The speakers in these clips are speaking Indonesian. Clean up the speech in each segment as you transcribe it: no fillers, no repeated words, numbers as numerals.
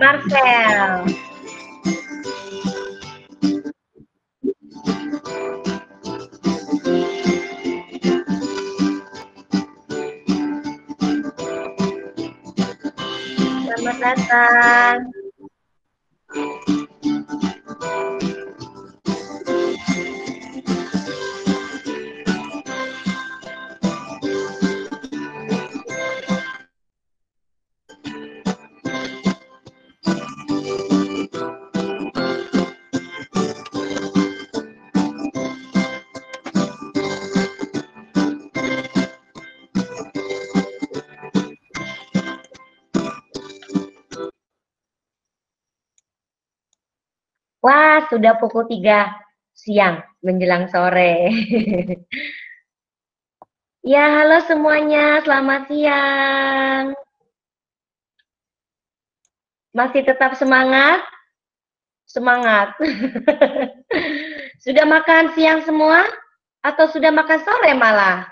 Marcel. Selamat datang. Wah, sudah pukul 3 siang menjelang sore. Ya, halo semuanya, selamat siang. Masih tetap semangat? Semangat. Sudah makan siang semua? Atau sudah makan sore malah?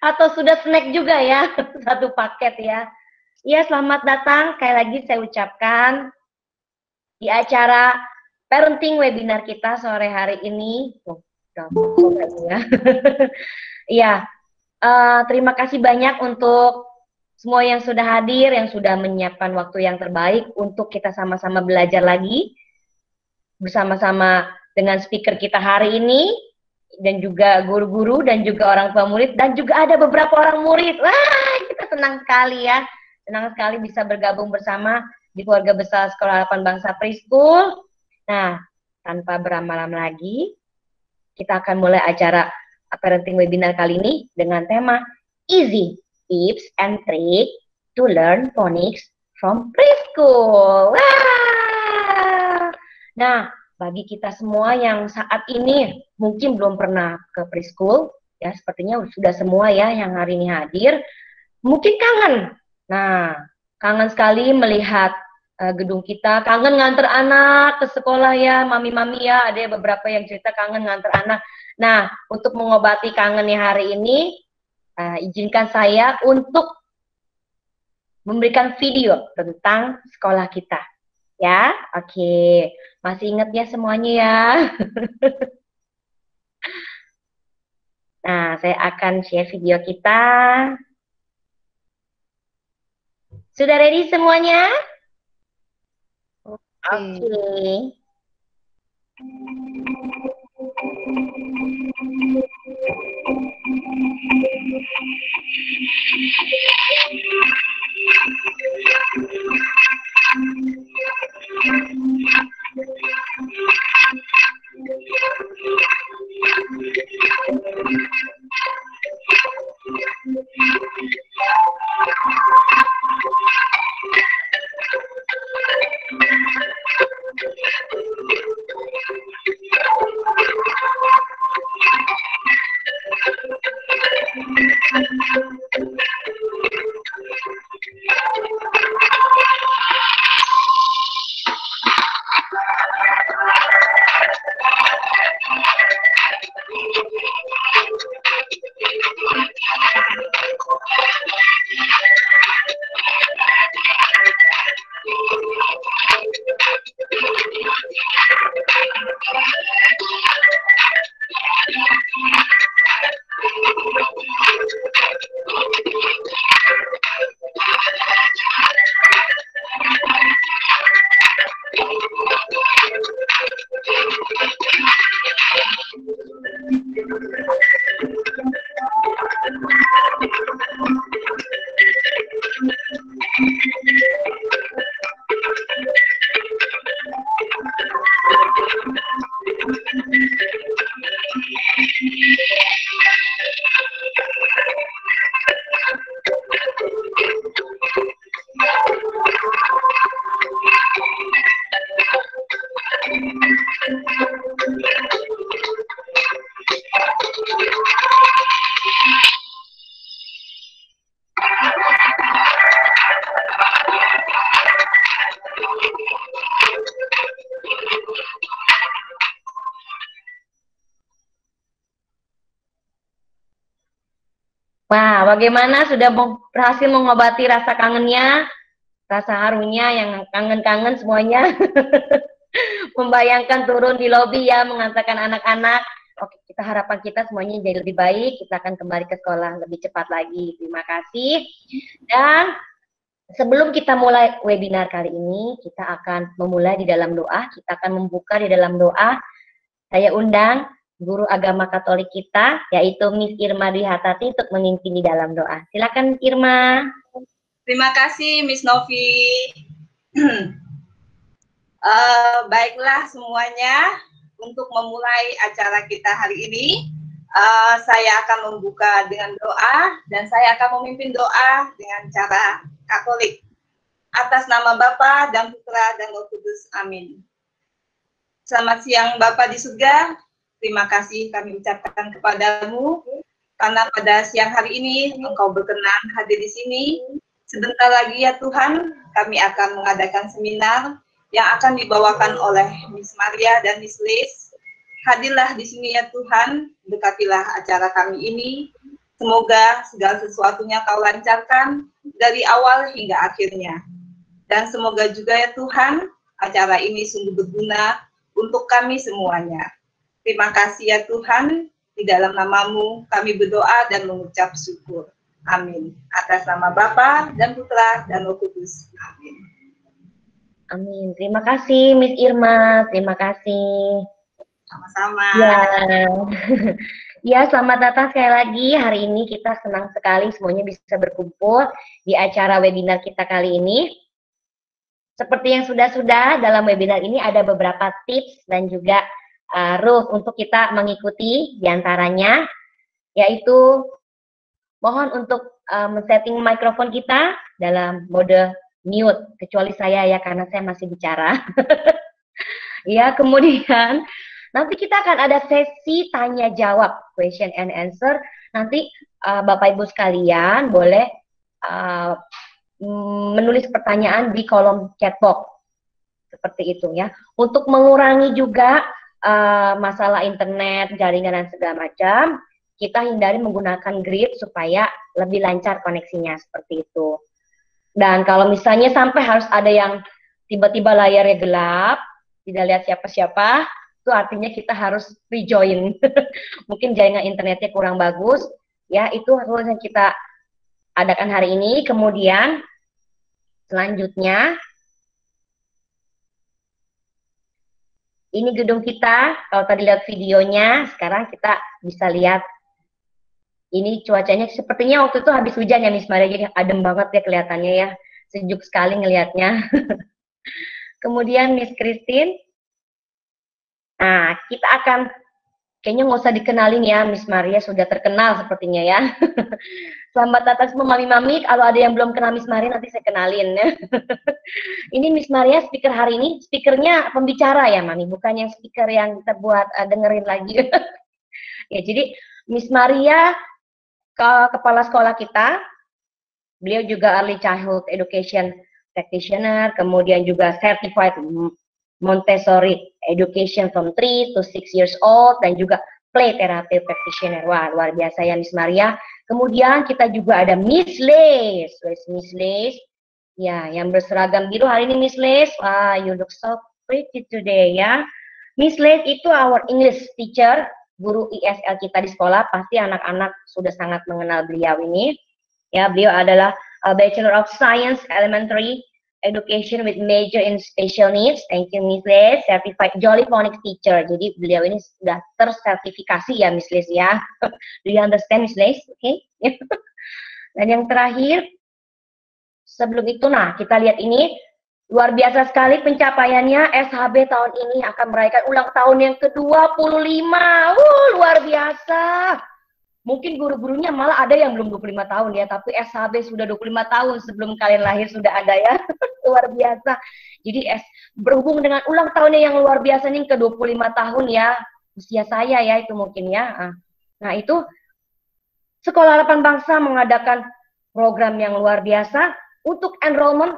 Atau sudah snack juga ya? Satu paket ya. Ya, selamat datang. Sekali lagi saya ucapkan di acara parenting webinar kita sore hari ini. Oh, sore ya. Iya, terima kasih banyak untuk semua yang sudah hadir, yang sudah menyiapkan waktu yang terbaik untuk kita sama-sama belajar lagi bersama-sama dengan speaker kita hari ini, dan juga guru-guru dan juga orang tua murid, dan juga ada beberapa orang murid. Wah, kita senang sekali ya. Senang sekali bisa bergabung bersama di keluarga besar Sekolah Harapan Bangsa Preschool. Nah, tanpa berlama-lama lagi, kita akan mulai acara parenting webinar kali ini dengan tema Easy Tips and Tricks to Learn Phonics from Preschool. Wah! Nah, bagi kita semua yang saat ini mungkin belum pernah ke preschool, ya sepertinya sudah semua ya yang hari ini hadir, mungkin kangen. Nah, kangen sekali melihat gedung kita, kangen nganter anak ke sekolah ya, mami-mami ya, ada beberapa yang cerita kangen nganter anak. Nah, untuk mengobati kangennya hari ini, izinkan saya untuk memberikan video tentang sekolah kita. Ya, oke. Masih ingat ya semuanya ya? Nah, saya akan share video kita. Sudah ready semuanya? Oke. Wah, bagaimana sudah berhasil mengobati rasa kangennya? rasa harunya yang kangen-kangen semuanya. Membayangkan turun di lobi ya, mengantarkan anak-anak. Oke, kita harapan kita semuanya jadi lebih baik. Kita akan kembali ke sekolah lebih cepat lagi. Terima kasih. Dan sebelum kita mulai webinar kali ini, kita akan memulai di dalam doa. Kita akan membuka di dalam doa. Saya undang guru agama Katolik kita, yaitu Miss Irma Dwi Hartati untuk memimpin di dalam doa. Silakan Irma. Terima kasih Miss Novi. Baiklah semuanya, untuk memulai acara kita hari ini, saya akan membuka dengan doa dan saya akan memimpin doa dengan cara Katolik. Atas nama Bapa dan Putra dan Roh Kudus. Amin. Selamat siang Bapa di surga. Terima kasih kami ucapkan kepadamu karena pada siang hari ini Engkau berkenan hadir di sini. Sebentar lagi ya Tuhan, kami akan mengadakan seminar yang akan dibawakan oleh Miss Maria dan Miss Liz. Hadirlah di sini ya Tuhan, berkatilah acara kami ini. Semoga segala sesuatunya Kau lancarkan dari awal hingga akhirnya. Dan semoga juga ya Tuhan, acara ini sungguh berguna untuk kami semuanya. Terima kasih ya Tuhan, di dalam nama-Mu kami berdoa dan mengucap syukur. Amin. Atas nama Bapa dan Putra dan Roh Kudus. Amin. Amin. Terima kasih Miss Irma. Terima kasih. Sama-sama. Ya. Ya, selamat datang sekali lagi. Hari ini kita senang sekali semuanya bisa berkumpul di acara webinar kita kali ini. Seperti yang sudah-sudah, dalam webinar ini ada beberapa tips dan juga rules untuk kita mengikuti, diantaranya yaitu mohon untuk men-setting mikrofon kita dalam mode mute, kecuali saya ya, karena saya masih bicara. Ya, kemudian nanti kita akan ada sesi tanya jawab, question and answer. Nanti Bapak Ibu sekalian boleh menulis pertanyaan di kolom chat box seperti itu ya. Untuk mengurangi juga masalah internet, jaringan dan segala macam, kita hindari menggunakan grid supaya lebih lancar koneksinya seperti itu. Dan kalau misalnya sampai harus ada yang tiba-tiba layarnya gelap, tidak lihat siapa-siapa, itu artinya kita harus rejoin. Mungkin jaringan internetnya kurang bagus, ya itu harus yang kita adakan hari ini. Kemudian selanjutnya, ini gedung kita, kalau tadi lihat videonya, sekarang kita bisa lihat. Ini cuacanya sepertinya waktu itu habis hujan ya Miss Maria, jadi adem banget ya kelihatannya ya. Sejuk sekali ngelihatnya. Kemudian Miss Christine. Nah, kita akan, kayaknya nggak usah dikenalin ya, Miss Maria sudah terkenal sepertinya ya. Selamat datang semua mami-mami, kalau ada yang belum kenal Miss Maria nanti saya kenalin ya. Ini Miss Maria speaker hari ini, speakernya pembicara ya Mami, bukan yang speaker yang kita buat dengerin lagi. Ya, jadi Miss Maria kepala sekolah kita, beliau juga early childhood education practitioner, kemudian juga certified Montessori education from 3 to 6 years old, dan juga play therapy practitioner. Wah, luar biasa ya Miss Maria. Kemudian kita juga ada Miss Liz. Miss Liz, ya, yang berseragam biru hari ini Miss Liz. Wah, you look so pretty today ya. Miss Liz itu our English teacher, guru ISL kita di sekolah. Pasti anak-anak sudah sangat mengenal beliau ini. Ya, beliau adalah Bachelor of Science Elementary Education with major in special needs. Thank you Miss Liz, certified Jolly Phonics teacher. Jadi beliau ini sudah tersertifikasi ya Miss Liz ya. Do you understand Miss Liz? Oke. Okay. Dan yang terakhir, sebelum itu, nah kita lihat ini luar biasa sekali pencapaiannya. SHB tahun ini akan merayakan ulang tahun yang ke-25. Luar biasa. Mungkin guru-gurunya malah ada yang belum 25 tahun ya, tapi SHB sudah 25 tahun sebelum kalian lahir sudah ada ya. Luar biasa. Jadi berhubung dengan ulang tahunnya yang luar biasa nih, ke-25 tahun ya, usia saya ya itu mungkin ya. Nah itu Sekolah Harapan Bangsa mengadakan program yang luar biasa untuk enrollment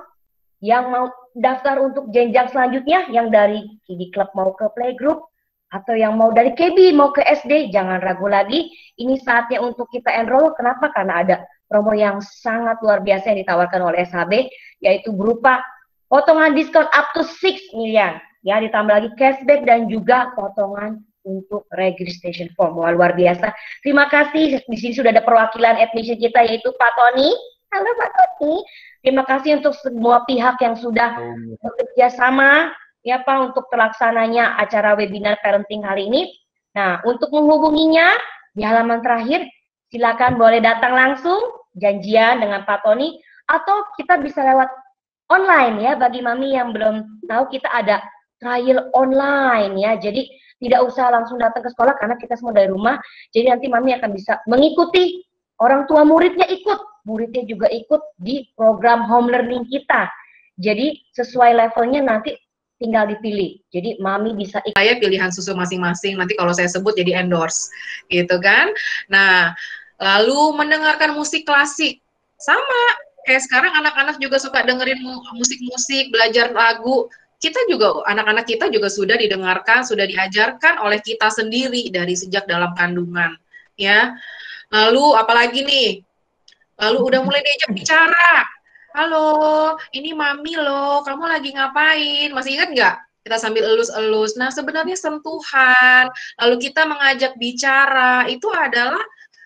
yang mau daftar untuk jenjang selanjutnya, yang dari kiddie club mau ke playgroup, atau yang mau dari KB mau ke SD, jangan ragu lagi. Ini saatnya untuk kita enroll. Kenapa? Karena ada promo yang sangat luar biasa yang ditawarkan oleh SHB, yaitu berupa potongan diskon up to 6 miliar. Ya, ditambah lagi cashback dan juga potongan untuk registration form. Wah, luar biasa. Terima kasih. Di sini sudah ada perwakilan admission kita, yaitu Pak Tony. Halo Pak Tony. Terima kasih untuk semua pihak yang sudah bekerja sama ya Pak untuk terlaksananya acara webinar parenting hari ini. Nah, untuk menghubunginya di halaman terakhir, silakan boleh datang langsung, janjian dengan Pak Tony, atau kita bisa lewat online ya, bagi mami yang belum tahu kita ada trial online ya, jadi tidak usah langsung datang ke sekolah karena kita semua dari rumah, jadi nanti mami akan bisa mengikuti, orang tua muridnya ikut, muridnya juga ikut di program home learning kita, jadi sesuai levelnya nanti tinggal dipilih. Jadi mami bisa ikut. Saya pilihan susu masing-masing, nanti kalau saya sebut jadi endorse, gitu kan. Nah, lalu mendengarkan musik klasik, sama kayak sekarang anak-anak juga suka dengerin musik-musik, belajar lagu. Kita juga, anak-anak kita juga sudah didengarkan, sudah diajarkan oleh kita sendiri dari sejak dalam kandungan, ya. Lalu apalagi nih? Lalu udah mulai diajak bicara. Halo, ini mami loh, kamu lagi ngapain? Masih ingat nggak? Kita sambil elus-elus. Nah, sebenarnya sentuhan, lalu kita mengajak bicara, itu adalah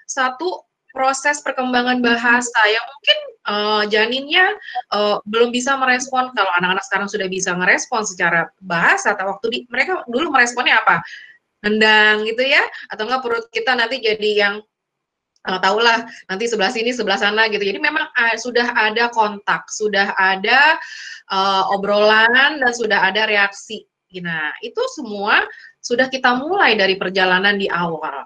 satu proses perkembangan bahasa yang mungkin janinnya belum bisa merespon. Kalau anak-anak sekarang sudah bisa merespon secara bahasa, atau waktu mereka dulu meresponnya apa? Nendang gitu ya, atau enggak perut kita nanti jadi yang tahulah nanti sebelah sini sebelah sana gitu. Jadi memang sudah ada kontak, sudah ada obrolan dan sudah ada reaksi. Nah, itu semua sudah kita mulai dari perjalanan di awal.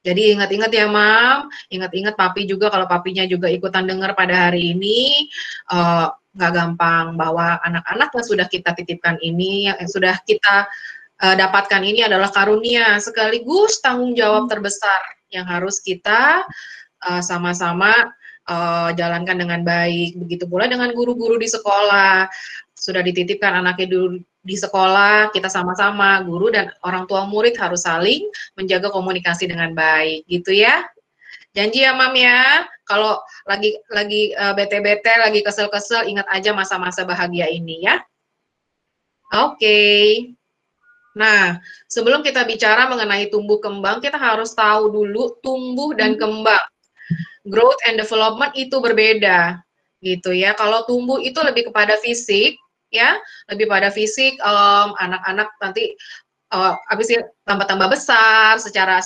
Jadi ingat-ingat ya Mam, ingat-ingat papi juga, kalau papinya juga ikutan dengar pada hari ini, nggak gampang bahwa anak-anak yang sudah kita titipkan ini, yang sudah kita dapatkan ini adalah karunia sekaligus tanggung jawab terbesar yang harus kita sama-sama jalankan dengan baik. Begitu pula dengan guru-guru di sekolah, sudah dititipkan anaknya dulu di sekolah, kita sama-sama guru dan orang tua murid harus saling menjaga komunikasi dengan baik, gitu ya. Janji ya Mam ya, kalau lagi bete-bete, lagi kesel-kesel, ingat aja masa-masa bahagia ini ya. Oke. Nah, sebelum kita bicara mengenai tumbuh kembang, kita harus tahu dulu tumbuh dan kembang. Growth and development itu berbeda, gitu ya. Kalau tumbuh itu lebih kepada fisik, ya, lebih pada fisik. Anak-anak nanti habis tambah besar, secara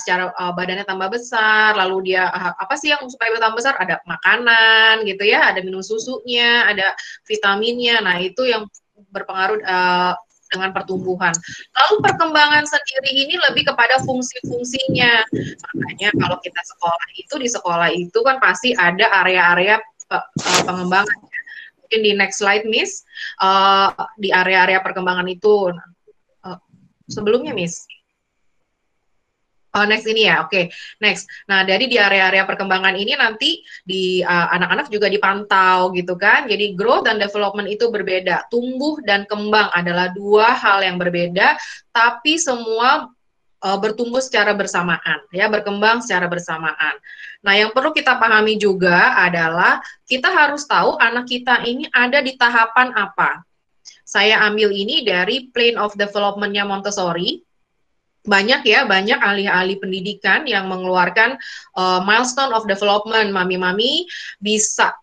badannya tambah besar. Lalu dia apa sih yang supaya tambah besar? Ada makanan, gitu ya. Ada minum susunya, ada vitaminnya. Nah, itu yang berpengaruh dengan pertumbuhan. Lalu perkembangan sendiri ini lebih kepada fungsi-fungsinya. Makanya kalau kita sekolah itu, di sekolah itu kan pasti ada area-area pengembangan. Mungkin di next slide, Miss. Di area-area perkembangan itu. Sebelumnya, Miss. Next ini ya, oke. Next. Nah, dari di area-area perkembangan ini nanti di anak-anak juga dipantau gitu kan. Jadi growth dan development itu berbeda. Tumbuh dan kembang adalah dua hal yang berbeda, tapi semua bertumbuh secara bersamaan, ya, berkembang secara bersamaan. Nah, yang perlu kita pahami juga adalah kita harus tahu anak kita ini ada di tahapan apa. Saya ambil ini dari Plan of Development-nya Montessori. Banyak ahli-ahli pendidikan yang mengeluarkan milestone of development. Mami-mami bisa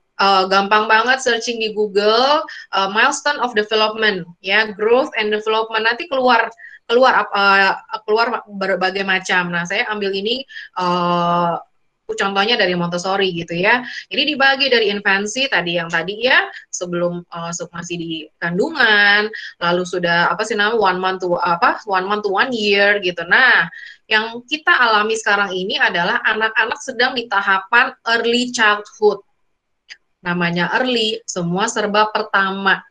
gampang banget searching di Google milestone of development, ya, growth and development, nanti keluar berbagai macam. Nah, saya ambil ini contohnya dari Montessori gitu ya. Ini dibagi dari infansi tadi ya, sebelum masih di kandungan, lalu sudah one month to 1 year gitu. Nah, yang kita alami sekarang ini adalah anak-anak sedang di tahapan early childhood. Namanya early, semua serba pertama.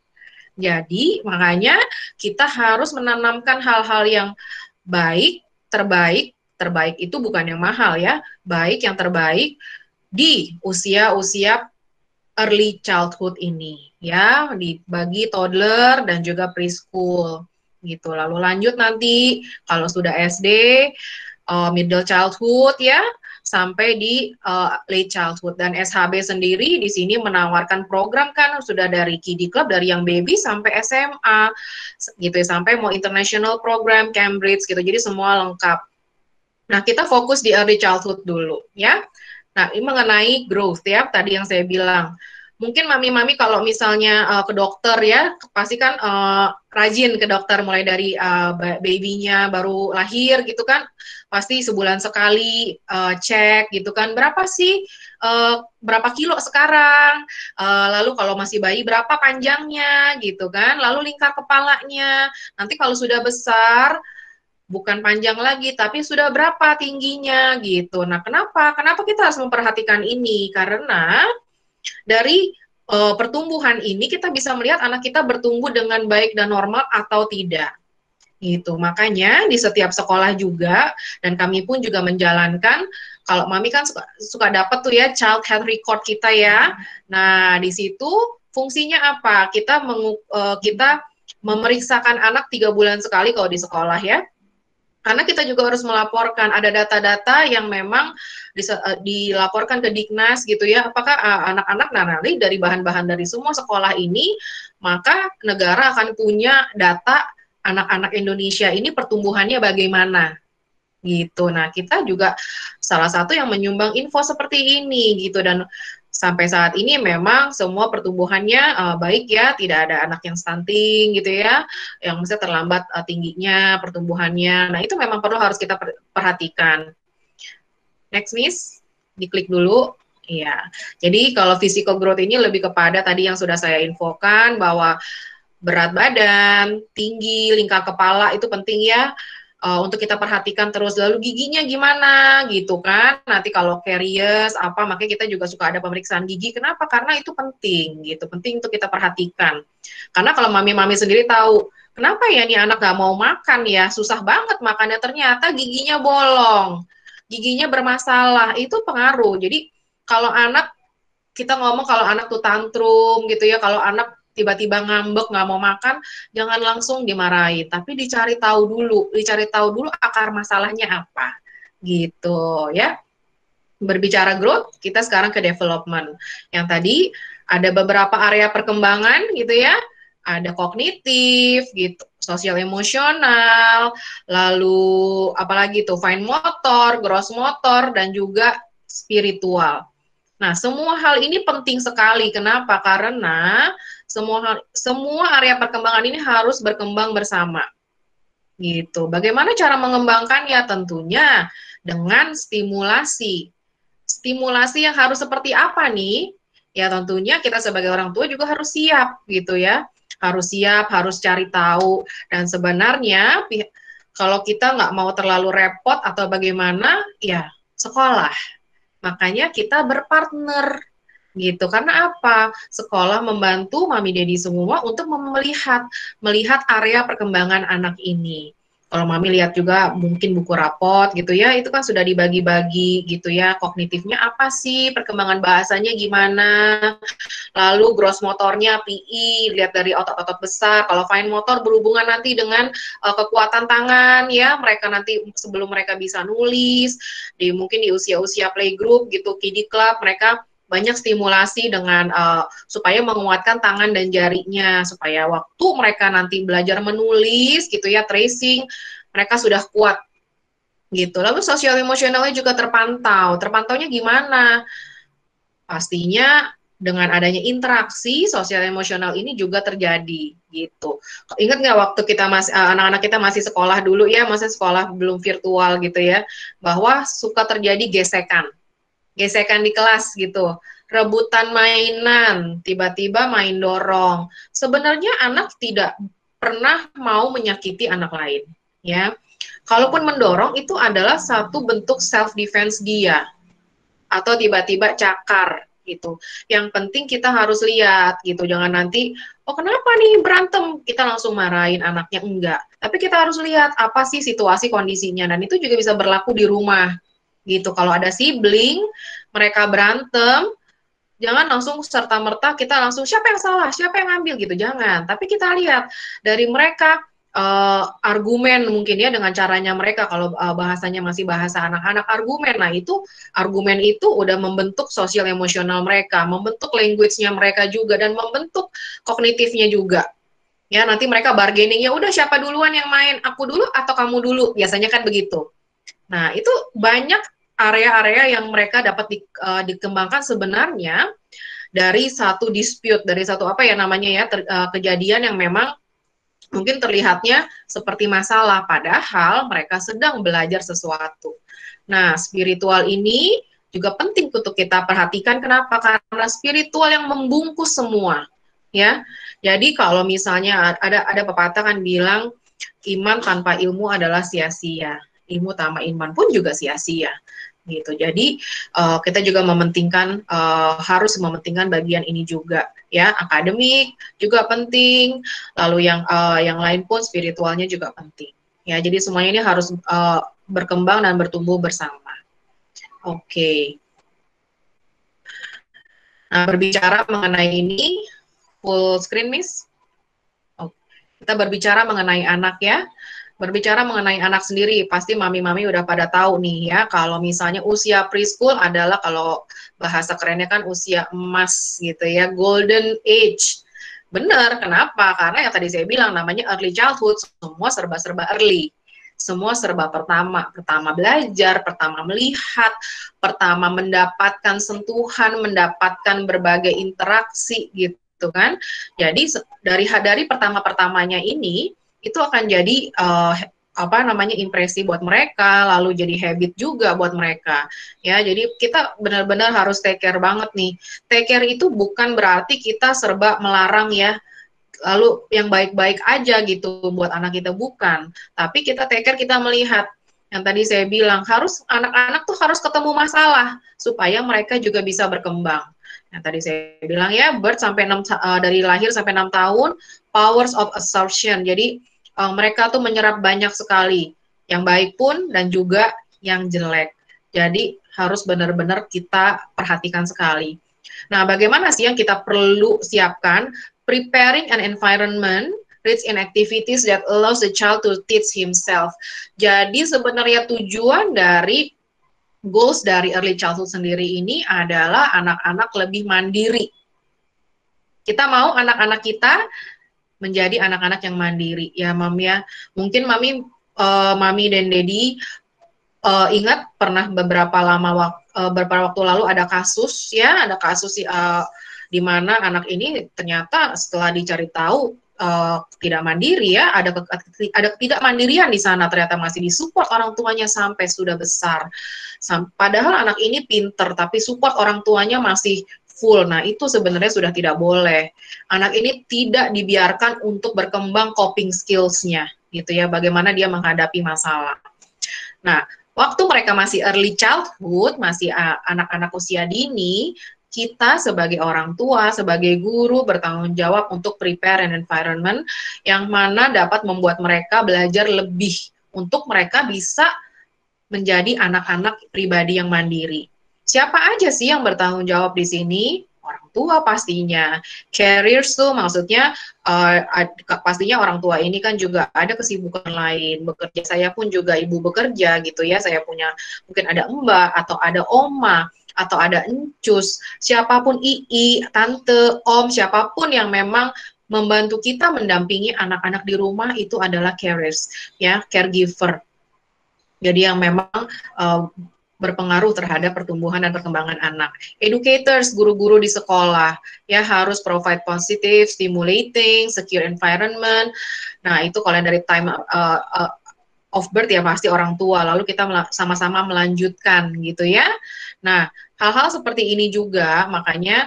Jadi, makanya kita harus menanamkan hal-hal yang baik, terbaik itu bukan yang mahal ya, baik yang terbaik di usia-usia early childhood ini ya, dibagi toddler dan juga preschool. gitu. Lalu lanjut nanti kalau sudah SD, middle childhood ya, sampai di late childhood. Dan SHB sendiri di sini menawarkan program kan sudah dari Kiddie Club, dari yang baby sampai SMA gitu ya, sampai mau international program Cambridge gitu. Jadi semua lengkap. Nah, kita fokus di early childhood dulu ya. Nah, ini mengenai growth ya, tadi yang saya bilang. Mungkin mami-mami kalau misalnya ke dokter ya, pasti kan rajin ke dokter mulai dari babynya baru lahir gitu kan, pasti sebulan sekali cek gitu kan, berapa sih, berapa kilo sekarang, lalu kalau masih bayi berapa panjangnya gitu kan, lalu lingkar kepalanya, nanti kalau sudah besar, bukan panjang lagi, tapi sudah berapa tingginya gitu. Nah, kenapa kita harus memperhatikan ini? Karena dari pertumbuhan ini kita bisa melihat anak kita bertumbuh dengan baik dan normal atau tidak. Gitu. Makanya di setiap sekolah juga, dan kami pun juga menjalankan, kalau mami kan suka dapat tuh ya child health record kita ya. Nah, di situ fungsinya apa? Kita memeriksakan anak 3 bulan sekali kalau di sekolah ya. Karena kita juga harus melaporkan, ada data-data yang memang dilaporkan ke Diknas gitu ya, apakah anak-anak nanti dari bahan-bahan dari semua sekolah ini, maka negara akan punya data anak-anak Indonesia ini pertumbuhannya bagaimana gitu. Nah, kita juga salah satu yang menyumbang info seperti ini gitu, dan sampai saat ini memang semua pertumbuhannya baik ya, tidak ada anak yang stunting gitu ya, yang misalnya terlambat tingginya pertumbuhannya. Nah, itu memang harus kita perhatikan. Next, Miss, diklik dulu. Iya. Jadi kalau physical growth ini lebih kepada tadi yang sudah saya infokan, bahwa berat badan, tinggi, lingkar kepala itu penting ya. Untuk kita perhatikan terus, lalu giginya gimana gitu kan, nanti kalau caries apa, makanya kita juga suka ada pemeriksaan gigi. Kenapa? Karena itu penting gitu, penting untuk kita perhatikan. Karena kalau mami-mami sendiri tahu, kenapa ya nih anak gak mau makan ya, susah banget makannya, ternyata giginya bolong, giginya bermasalah, itu pengaruh. Jadi kalau anak, kita ngomong kalau anak tuh tantrum gitu ya, kalau anak tiba-tiba ngambek nggak mau makan, jangan langsung dimarahin, tapi dicari tahu dulu akar masalahnya apa, gitu ya. Berbicara growth, kita sekarang ke development. Yang tadi ada beberapa area perkembangan gitu ya, ada kognitif gitu, sosial emosional, lalu apalagi tuh fine motor, gross motor, dan juga spiritual. Nah, semua hal ini penting sekali. Kenapa? Karena semua area perkembangan ini harus berkembang bersama. Gitu. Bagaimana cara mengembangkannya? Tentunya dengan stimulasi. Stimulasi yang harus seperti apa nih? Ya tentunya kita sebagai orang tua juga harus siap gitu ya. Harus siap, harus cari tahu. Dan sebenarnya kalau kita nggak mau terlalu repot atau bagaimana, ya sekolah. Makanya kita berpartner gitu. Karena apa? Sekolah membantu mami dedi semua untuk melihat area perkembangan anak ini. Kalau mami lihat juga mungkin buku rapot gitu ya, itu kan sudah dibagi-bagi gitu ya, kognitifnya apa sih, perkembangan bahasanya gimana, lalu gross motornya PI, lihat dari otot-otot besar. Kalau fine motor berhubungan nanti dengan kekuatan tangan ya, mereka nanti sebelum mereka bisa nulis, mungkin di usia-usia playgroup gitu, Kiddie Club, mereka banyak stimulasi dengan supaya menguatkan tangan dan jarinya, supaya waktu mereka nanti belajar menulis gitu ya, tracing, mereka sudah kuat gitu. Lalu sosial emosionalnya juga terpantau. Terpantaunya gimana? Pastinya dengan adanya interaksi sosial emosional ini juga terjadi gitu. Ingat nggak waktu kita masih anak-anak kita masih sekolah dulu ya, masih sekolah belum virtual gitu ya, bahwa suka terjadi gesekan di kelas gitu, rebutan mainan, tiba-tiba main dorong. Sebenarnya anak tidak pernah mau menyakiti anak lain, ya. Kalaupun mendorong itu adalah satu bentuk self defense dia, atau tiba-tiba cakar gitu. Yang penting kita harus lihat gitu, jangan nanti, oh kenapa nih berantem, kita langsung marahin anaknya, enggak. Tapi kita harus lihat apa sih situasi kondisinya, dan itu juga bisa berlaku di rumah gitu. Kalau ada sibling, mereka berantem, jangan langsung serta-merta kita langsung siapa yang salah, siapa yang ngambil gitu, jangan. Tapi kita lihat dari mereka argumen mungkin ya dengan caranya mereka kalau bahasanya masih bahasa anak-anak argumen. Nah, itu argumen itu udah membentuk sosial emosional mereka, membentuk language-nya mereka juga dan membentuk kognitifnya juga. Ya, nanti mereka bargaining, ya udah siapa duluan yang main, aku dulu atau kamu dulu, biasanya kan begitu. Nah, itu banyak area-area yang mereka dapat dikembangkan sebenarnya dari satu dispute, dari satu apa ya namanya ya, kejadian yang memang mungkin terlihatnya seperti masalah, padahal mereka sedang belajar sesuatu. Nah, spiritual ini juga penting untuk kita perhatikan. Kenapa? Karena spiritual yang membungkus semua, ya. Jadi kalau misalnya ada pepatah kan bilang iman tanpa ilmu adalah sia-sia, ilmu tanpa iman pun juga sia-sia. Gitu. Jadi kita juga mementingkan harus mementingkan bagian ini juga ya, akademik juga penting, lalu yang lain pun spiritualnya juga penting. Ya, jadi semuanya ini harus berkembang dan bertumbuh bersama. Oke. Nah, berbicara mengenai ini, full screen, Miss. Kita berbicara mengenai anak ya. Berbicara mengenai anak sendiri, pasti mami-mami udah pada tahu nih ya, kalau misalnya usia preschool adalah kalau bahasa kerennya kan usia emas gitu ya, golden age. Benar, kenapa? Karena yang tadi saya bilang namanya early childhood, semua serba-serba early. Semua serba pertama belajar, pertama melihat, pertama mendapatkan sentuhan, mendapatkan berbagai interaksi gitu kan. Jadi dari pertama-pertamanya ini itu akan jadi apa namanya impresi buat mereka, lalu jadi habit juga buat mereka. Ya, jadi kita benar-benar harus take care banget nih. Take care itu bukan berarti kita serba melarang ya, lalu yang baik-baik aja gitu buat anak kita, bukan. Tapi kita take care, kita melihat yang tadi saya bilang, harus anak-anak tuh harus ketemu masalah supaya mereka juga bisa berkembang. Nah, tadi saya bilang ya, birth sampai dari lahir sampai 6 tahun, powers of absorption. Jadi mereka tuh menyerap banyak sekali, yang baik pun dan juga yang jelek. Jadi harus benar-benar kita perhatikan sekali. Nah, bagaimana sih yang kita perlu siapkan? Preparing an environment rich in activities that allows the child to teach himself. Jadi sebenarnya tujuan dari goals dari early childhood sendiri ini adalah anak-anak lebih mandiri. Kita mau anak-anak kita menjadi anak-anak yang mandiri ya, Mam ya. Mungkin Mami dan Dedi ingat pernah beberapa waktu lalu ada kasus di mana anak ini ternyata setelah dicari tahu tidak mandiri ya, ada ketidakmandirian di sana, ternyata masih disupport orang tuanya sampai sudah besar. Padahal anak ini pinter tapi support orang tuanya masih full. Nah, itu sebenarnya sudah tidak boleh. Anak ini tidak dibiarkan untuk berkembang coping skills-nya, gitu ya, bagaimana dia menghadapi masalah. Nah, waktu mereka masih early childhood, masih anak-anak usia dini, kita sebagai orang tua, sebagai guru bertanggung jawab untuk prepare an environment yang mana dapat membuat mereka belajar lebih untuk mereka bisa menjadi anak-anak pribadi yang mandiri. Siapa aja sih yang bertanggung jawab di sini? Orang tua pastinya. Careers tuh maksudnya pastinya orang tua ini kan juga ada kesibukan lain. Bekerja, saya pun juga ibu bekerja gitu ya. Saya punya mungkin ada mbak atau ada oma atau ada encus, siapapun tante, om, siapapun yang memang membantu kita mendampingi anak-anak di rumah itu adalah carers, ya, caregiver. Jadi yang memang berpengaruh terhadap pertumbuhan dan perkembangan anak. Educators, guru-guru di sekolah, ya harus provide positive, stimulating, secure environment. Nah, itu kalau dari time of birth ya pasti orang tua, lalu kita sama-sama melanjutkan gitu ya. Nah, hal-hal seperti ini juga, makanya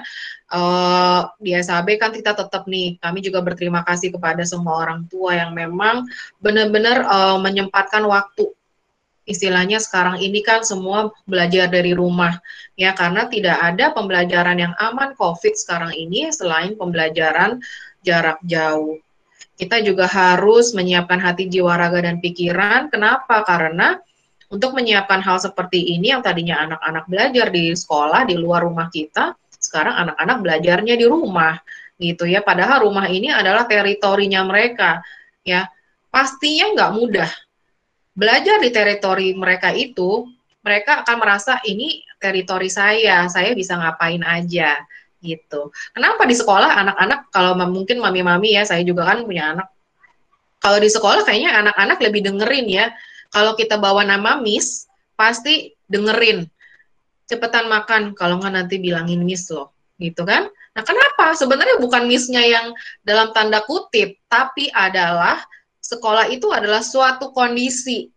di SAB kan kita tetap nih, kami juga berterima kasih kepada semua orang tua yang memang benar-benar menyempatkan waktu. Istilahnya sekarang ini kan semua belajar dari rumah, ya karena tidak ada pembelajaran yang aman COVID sekarang ini selain pembelajaran jarak jauh. Kita juga harus menyiapkan hati, jiwa, raga, dan pikiran. Kenapa? Karena untuk menyiapkan hal seperti ini yang tadinya anak-anak belajar di sekolah, di luar rumah kita, sekarang anak-anak belajarnya di rumah, gitu ya. Padahal rumah ini adalah teritorinya mereka, ya. pastinya nggak mudah. Belajar di teritori mereka itu, mereka akan merasa ini teritori saya bisa ngapain aja gitu. Kenapa di sekolah anak-anak, kalau mungkin mami-mami ya, saya juga kan punya anak, kalau di sekolah kayaknya anak-anak lebih dengerin ya. Kalau kita bawa nama Miss, pasti dengerin. Cepetan makan, kalau nggak nanti bilangin Miss loh, gitu kan? Nah, kenapa? Sebenarnya bukan Miss-nya yang dalam tanda kutip, tapi adalah sekolah itu adalah suatu kondisi.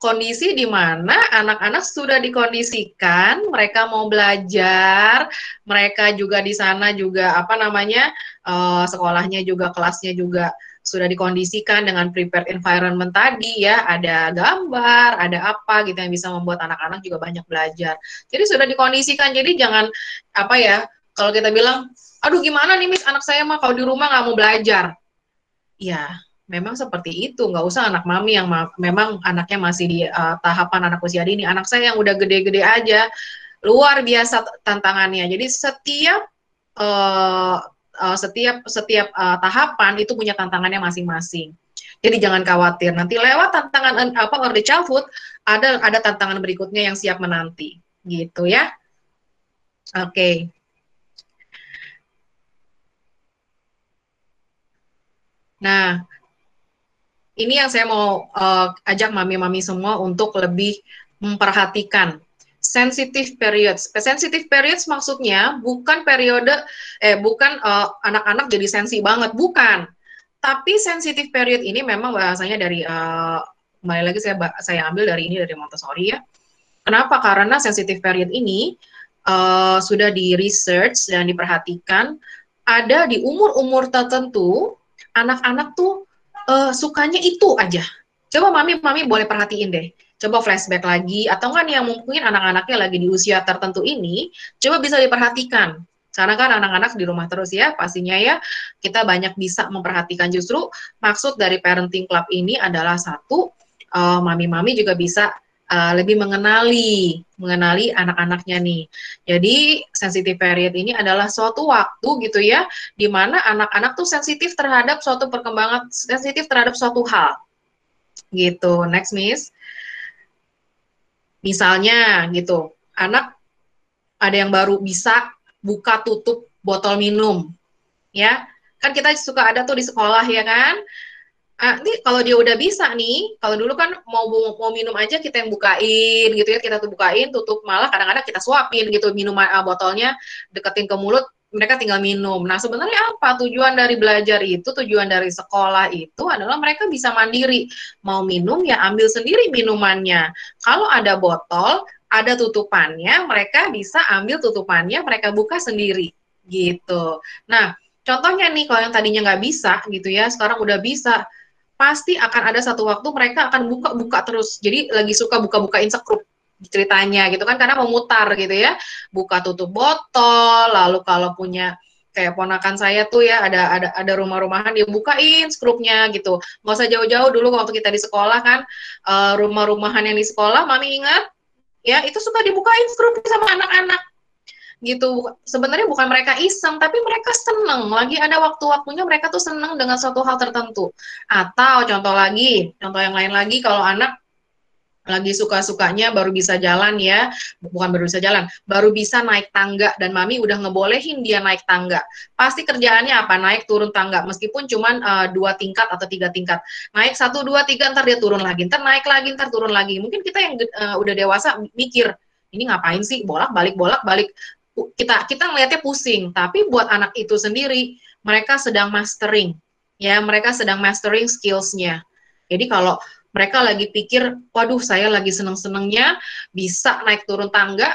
Kondisi di mana anak-anak sudah dikondisikan, mereka mau belajar, mereka juga di sana juga sekolahnya juga, kelasnya juga sudah dikondisikan dengan prepared environment tadi ya, ada gambar, ada apa gitu yang bisa membuat anak-anak juga banyak belajar. Jadi sudah dikondisikan, jadi jangan kalau kita bilang, aduh gimana nih Miss, anak saya mah kalau di rumah nggak mau belajar. Ya, memang seperti itu, nggak usah anak mami yang memang anaknya masih di tahapan anak usia dini. Anak saya yang udah gede-gede aja, luar biasa tantangannya. Jadi setiap tahapan itu punya tantangannya masing-masing. Jadi jangan khawatir, nanti lewat tantangan early childhood ada tantangan berikutnya yang siap menanti, gitu ya. Oke. Nah, ini yang saya mau ajak mami-mami semua untuk lebih memperhatikan sensitive periods. Sensitive periods maksudnya bukan anak-anak jadi sensi banget, bukan. Tapi sensitive period ini memang bahasanya dari kembali lagi saya ambil dari Montessori ya. Kenapa? Karena sensitive period ini sudah di research dan diperhatikan ada di umur-umur tertentu anak-anak tuh sukanya itu aja. Coba mami boleh perhatiin deh. Coba flashback lagi, atau kan yang mungkin anak-anaknya lagi di usia tertentu ini, coba bisa diperhatikan. Karena kan anak-anak di rumah terus ya, pastinya ya, kita banyak bisa memperhatikan. Justru maksud dari parenting club ini adalah satu, mami-mami juga bisa lebih mengenali anak-anaknya nih. Jadi sensitive period ini adalah suatu waktu gitu ya, di mana anak-anak tuh sensitif terhadap suatu perkembangan, sensitif terhadap suatu hal. Gitu. Next, Miss. Misalnya gitu, anak ada yang baru bisa buka tutup botol minum. Ya. Kan kita suka ada tuh di sekolah ya kan? Nih kalau dia udah bisa nih, kalau dulu kan mau minum aja kita yang bukain gitu ya, kita tuh bukain, tutup, malah kadang-kadang kita suapin gitu minuman botolnya, deketin ke mulut, mereka tinggal minum. Nah sebenarnya apa tujuan dari belajar itu, tujuan dari sekolah itu adalah mereka bisa mandiri, mau minum ya ambil sendiri minumannya. Kalau ada botol, ada tutupannya, mereka bisa ambil tutupannya, mereka buka sendiri gitu. Nah contohnya nih kalau yang tadinya nggak bisa gitu ya, sekarang udah bisa, pasti akan ada satu waktu mereka akan buka-buka terus. Jadi lagi suka buka-bukain sekrup ceritanya gitu kan, karena memutar gitu ya. Buka tutup botol, lalu kalau punya kayak ponakan saya tuh ya, ada rumah-rumahan dia bukain skrupnya gitu. Nggak usah jauh-jauh, dulu waktu kita di sekolah kan, rumah-rumahan yang di sekolah, mami ingat ya, itu suka dibukain skrupnya sama anak-anak gitu. Sebenarnya bukan mereka iseng, tapi mereka seneng, lagi ada waktu-waktunya mereka tuh seneng dengan suatu hal tertentu. Atau contoh yang lain lagi, kalau anak lagi suka-sukanya baru bisa jalan ya, bukan baru bisa jalan, baru bisa naik tangga, dan mami udah ngebolehin dia naik tangga. Pasti kerjaannya apa? Naik turun tangga, meskipun cuman 2 tingkat atau 3 tingkat. Naik 1, 2, 3, ntar dia turun lagi, ntar naik lagi, ntar turun lagi. Mungkin kita yang udah dewasa mikir, ini ngapain sih bolak-balik, kita ngelihatnya pusing, tapi buat anak itu sendiri mereka sedang mastering ya, mereka sedang mastering skills-nya. Jadi kalau mereka lagi pikir, waduh saya lagi seneng-senengnya bisa naik turun tangga,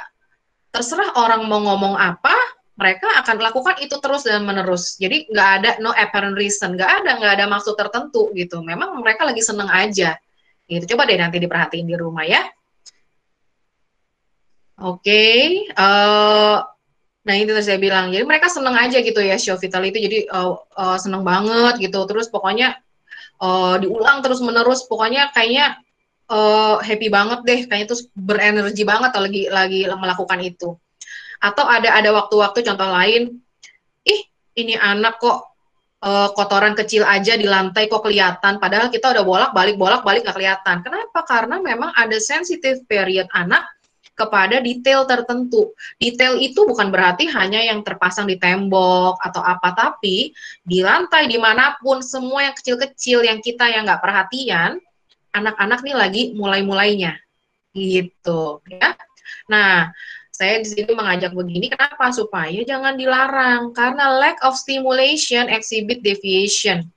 terserah orang mau ngomong apa, mereka akan lakukan itu terus dan menerus. Jadi nggak ada no apparent reason, nggak ada maksud tertentu gitu. Memang mereka lagi seneng aja. Gitu. Coba deh nanti diperhatiin di rumah ya. Oke, nah itu saya bilang, jadi mereka seneng aja gitu ya show vitality, jadi seneng banget gitu, terus pokoknya diulang terus menerus, pokoknya kayaknya happy banget deh, kayaknya terus berenergi banget kalau lagi melakukan itu. Atau ada waktu-waktu contoh lain, ih ini anak kok kotoran kecil aja di lantai kok kelihatan, padahal kita udah bolak-balik nggak kelihatan. Kenapa? Karena memang ada sensitive period anak kepada detail tertentu. Detail itu bukan berarti hanya yang terpasang di tembok atau apa, tapi di lantai dimanapun, semua yang kecil-kecil yang kita yang nggak perhatian, anak-anak nih lagi mulai-mulainya, gitu ya. Nah, saya di sini mengajak begini, kenapa? Supaya jangan dilarang, karena lack of stimulation exhibit deviation.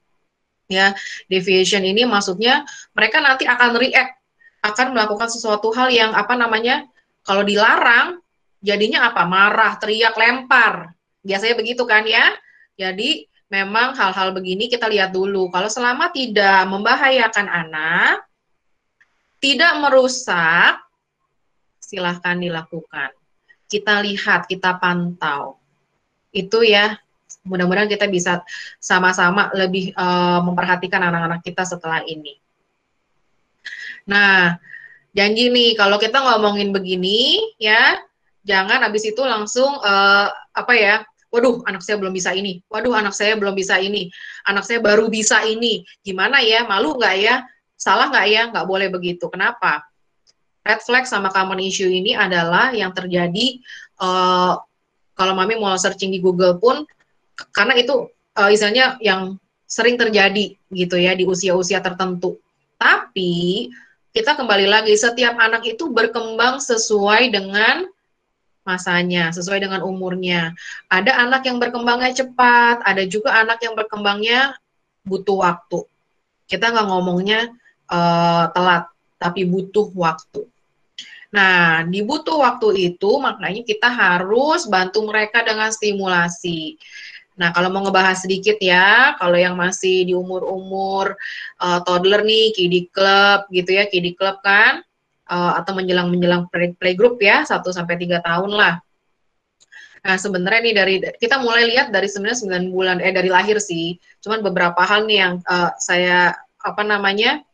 Ya, deviation ini maksudnya mereka nanti akan react, akan melakukan sesuatu hal yang apa namanya, kalau dilarang, jadinya apa? Marah, teriak, lempar. Biasanya begitu kan ya? Jadi, memang hal-hal begini kita lihat dulu. Kalau selama tidak membahayakan anak, tidak merusak, silahkan dilakukan. Kita lihat, kita pantau. Itu ya, mudah-mudahan kita bisa sama-sama lebih memperhatikan anak-anak kita setelah ini. Nah, janji nih, kalau kita ngomongin begini, ya, jangan habis itu langsung, apa ya, waduh, anak saya belum bisa ini, waduh, anak saya belum bisa ini, anak saya baru bisa ini, gimana ya, malu nggak ya, salah nggak ya, nggak boleh begitu. Kenapa? Red flag sama common issue ini adalah yang terjadi kalau Mami mau searching di Google pun, karena itu istilahnya yang sering terjadi gitu ya di usia-usia tertentu. Tapi kita kembali lagi, setiap anak itu berkembang sesuai dengan masanya, sesuai dengan umurnya. Ada anak yang berkembangnya cepat, ada juga anak yang berkembangnya butuh waktu. Kita nggak ngomongnya telat, tapi butuh waktu. Nah, di butuh waktu itu makanya kita harus bantu mereka dengan stimulasi. Nah, kalau mau ngebahas sedikit ya, kalau yang masih di umur-umur toddler nih, kiddie club gitu ya, kiddie club kan, atau menjelang playgroup ya, 1-3 tahun lah. Nah, sebenarnya nih kita mulai lihat dari sebenarnya 9 bulan, dari lahir sih, cuman beberapa hal nih yang saya, apa namanya,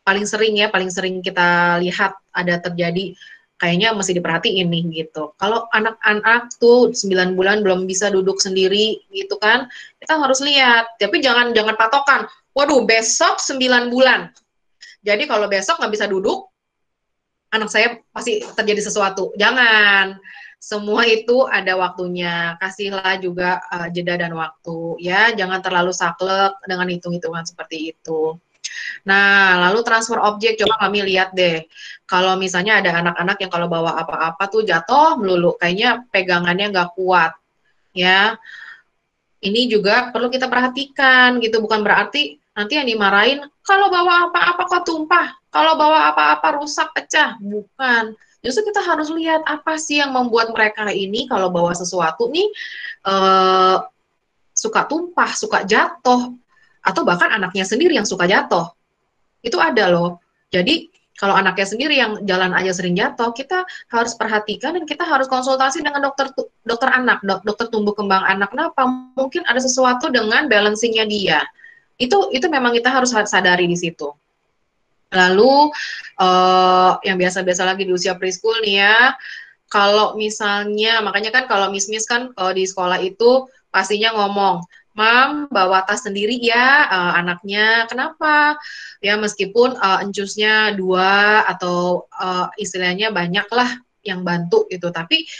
paling sering kita lihat ada terjadi, kayaknya mesti diperhatiin nih gitu. Kalau anak-anak tuh 9 bulan belum bisa duduk sendiri gitu kan, kita harus lihat. Tapi jangan patokan, waduh besok 9 bulan. Jadi kalau besok nggak bisa duduk, anak saya pasti terjadi sesuatu. Jangan. Semua itu ada waktunya. Kasihlah juga jeda dan waktu ya. Jangan terlalu saklek dengan hitung-hitungan seperti itu. Nah, lalu transfer objek, coba kami lihat deh. Kalau misalnya ada anak-anak yang kalau bawa apa-apa tuh jatuh melulu, kayaknya pegangannya nggak kuat, ya. Ini juga perlu kita perhatikan gitu, bukan berarti nanti yang dimarahin, kalau bawa apa-apa kok tumpah, kalau bawa apa-apa rusak, pecah, bukan. Justru kita harus lihat apa sih yang membuat mereka ini kalau bawa sesuatu nih suka tumpah, suka jatuh, atau bahkan anaknya sendiri yang suka jatuh. Itu ada loh. Jadi kalau anaknya sendiri yang jalan aja sering jatuh, kita harus perhatikan dan kita harus konsultasi dengan dokter anak, dokter tumbuh kembang anak. Kenapa? Mungkin ada sesuatu dengan balancingnya dia. Itu memang kita harus sadari di situ. Lalu yang biasa-biasa lagi di usia preschool nih ya, kalau misalnya, makanya kan kalau Miss kan di sekolah itu pastinya ngomong, Mam, bawa tas sendiri ya anaknya. Kenapa? Ya meskipun encusnya 2 atau istilahnya banyak lah yang bantu gitu, tapi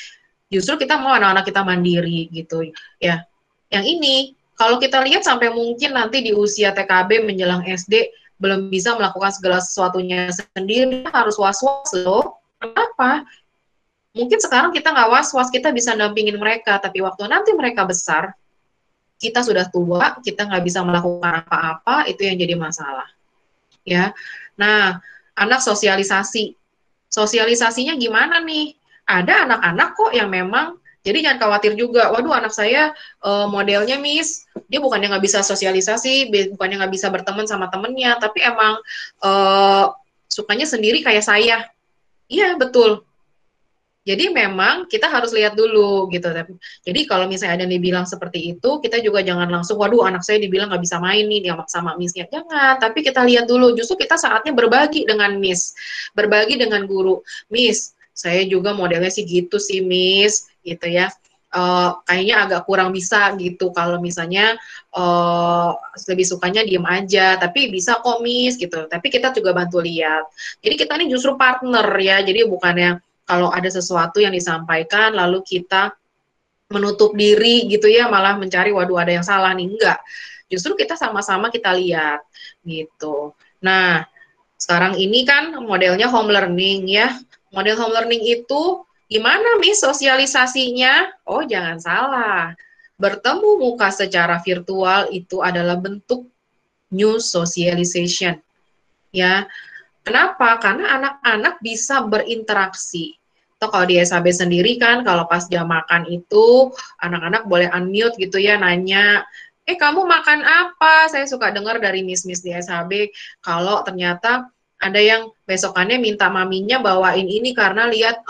justru kita mau anak-anak kita mandiri gitu ya. Yang ini kalau kita lihat sampai mungkin nanti di usia TKB menjelang SD belum bisa melakukan segala sesuatunya sendiri, harus was-was loh. Kenapa? Mungkin sekarang kita nggak was-was, kita bisa dampingin mereka, tapi waktu nanti mereka besar, kita sudah tua, kita nggak bisa melakukan apa-apa, itu yang jadi masalah. Ya, nah, anak sosialisasinya gimana nih? Ada anak-anak kok yang memang, jadi jangan khawatir juga, waduh anak saya modelnya Miss, dia bukannya nggak bisa sosialisasi, bukannya nggak bisa berteman sama temennya, tapi emang sukanya sendiri kayak saya. Iya, betul. Jadi memang kita harus lihat dulu gitu. Jadi kalau misalnya ada yang dibilang seperti itu, kita juga jangan langsung, waduh anak saya dibilang nggak bisa main nih dia sama Miss-nya. Jangan, tapi kita lihat dulu. Justru kita saatnya berbagi dengan Miss, berbagi dengan guru. Miss, saya juga modelnya sih gitu sih Miss, gitu ya. kayaknya agak kurang bisa gitu kalau misalnya lebih sukanya diem aja, tapi bisa kok Miss gitu. Tapi kita juga bantu lihat. Jadi kita ini justru partner ya, jadi bukannya kalau ada sesuatu yang disampaikan lalu kita menutup diri gitu ya, malah mencari waduh ada yang salah nih, enggak. Justru kita sama-sama kita lihat gitu. Nah, sekarang ini kan modelnya home learning ya. Model home learning itu gimana Miss sosialisasinya? Oh, jangan salah. Bertemu muka secara virtual itu adalah bentuk new socialization. Ya. Kenapa? Karena anak-anak bisa berinteraksi. Atau kalau di SHB sendiri kan, kalau pas jam makan itu, anak-anak boleh unmute gitu ya, nanya, kamu makan apa? Saya suka dengar dari miss-miss di SHB, kalau ternyata ada yang besokannya minta maminya bawain ini karena lihat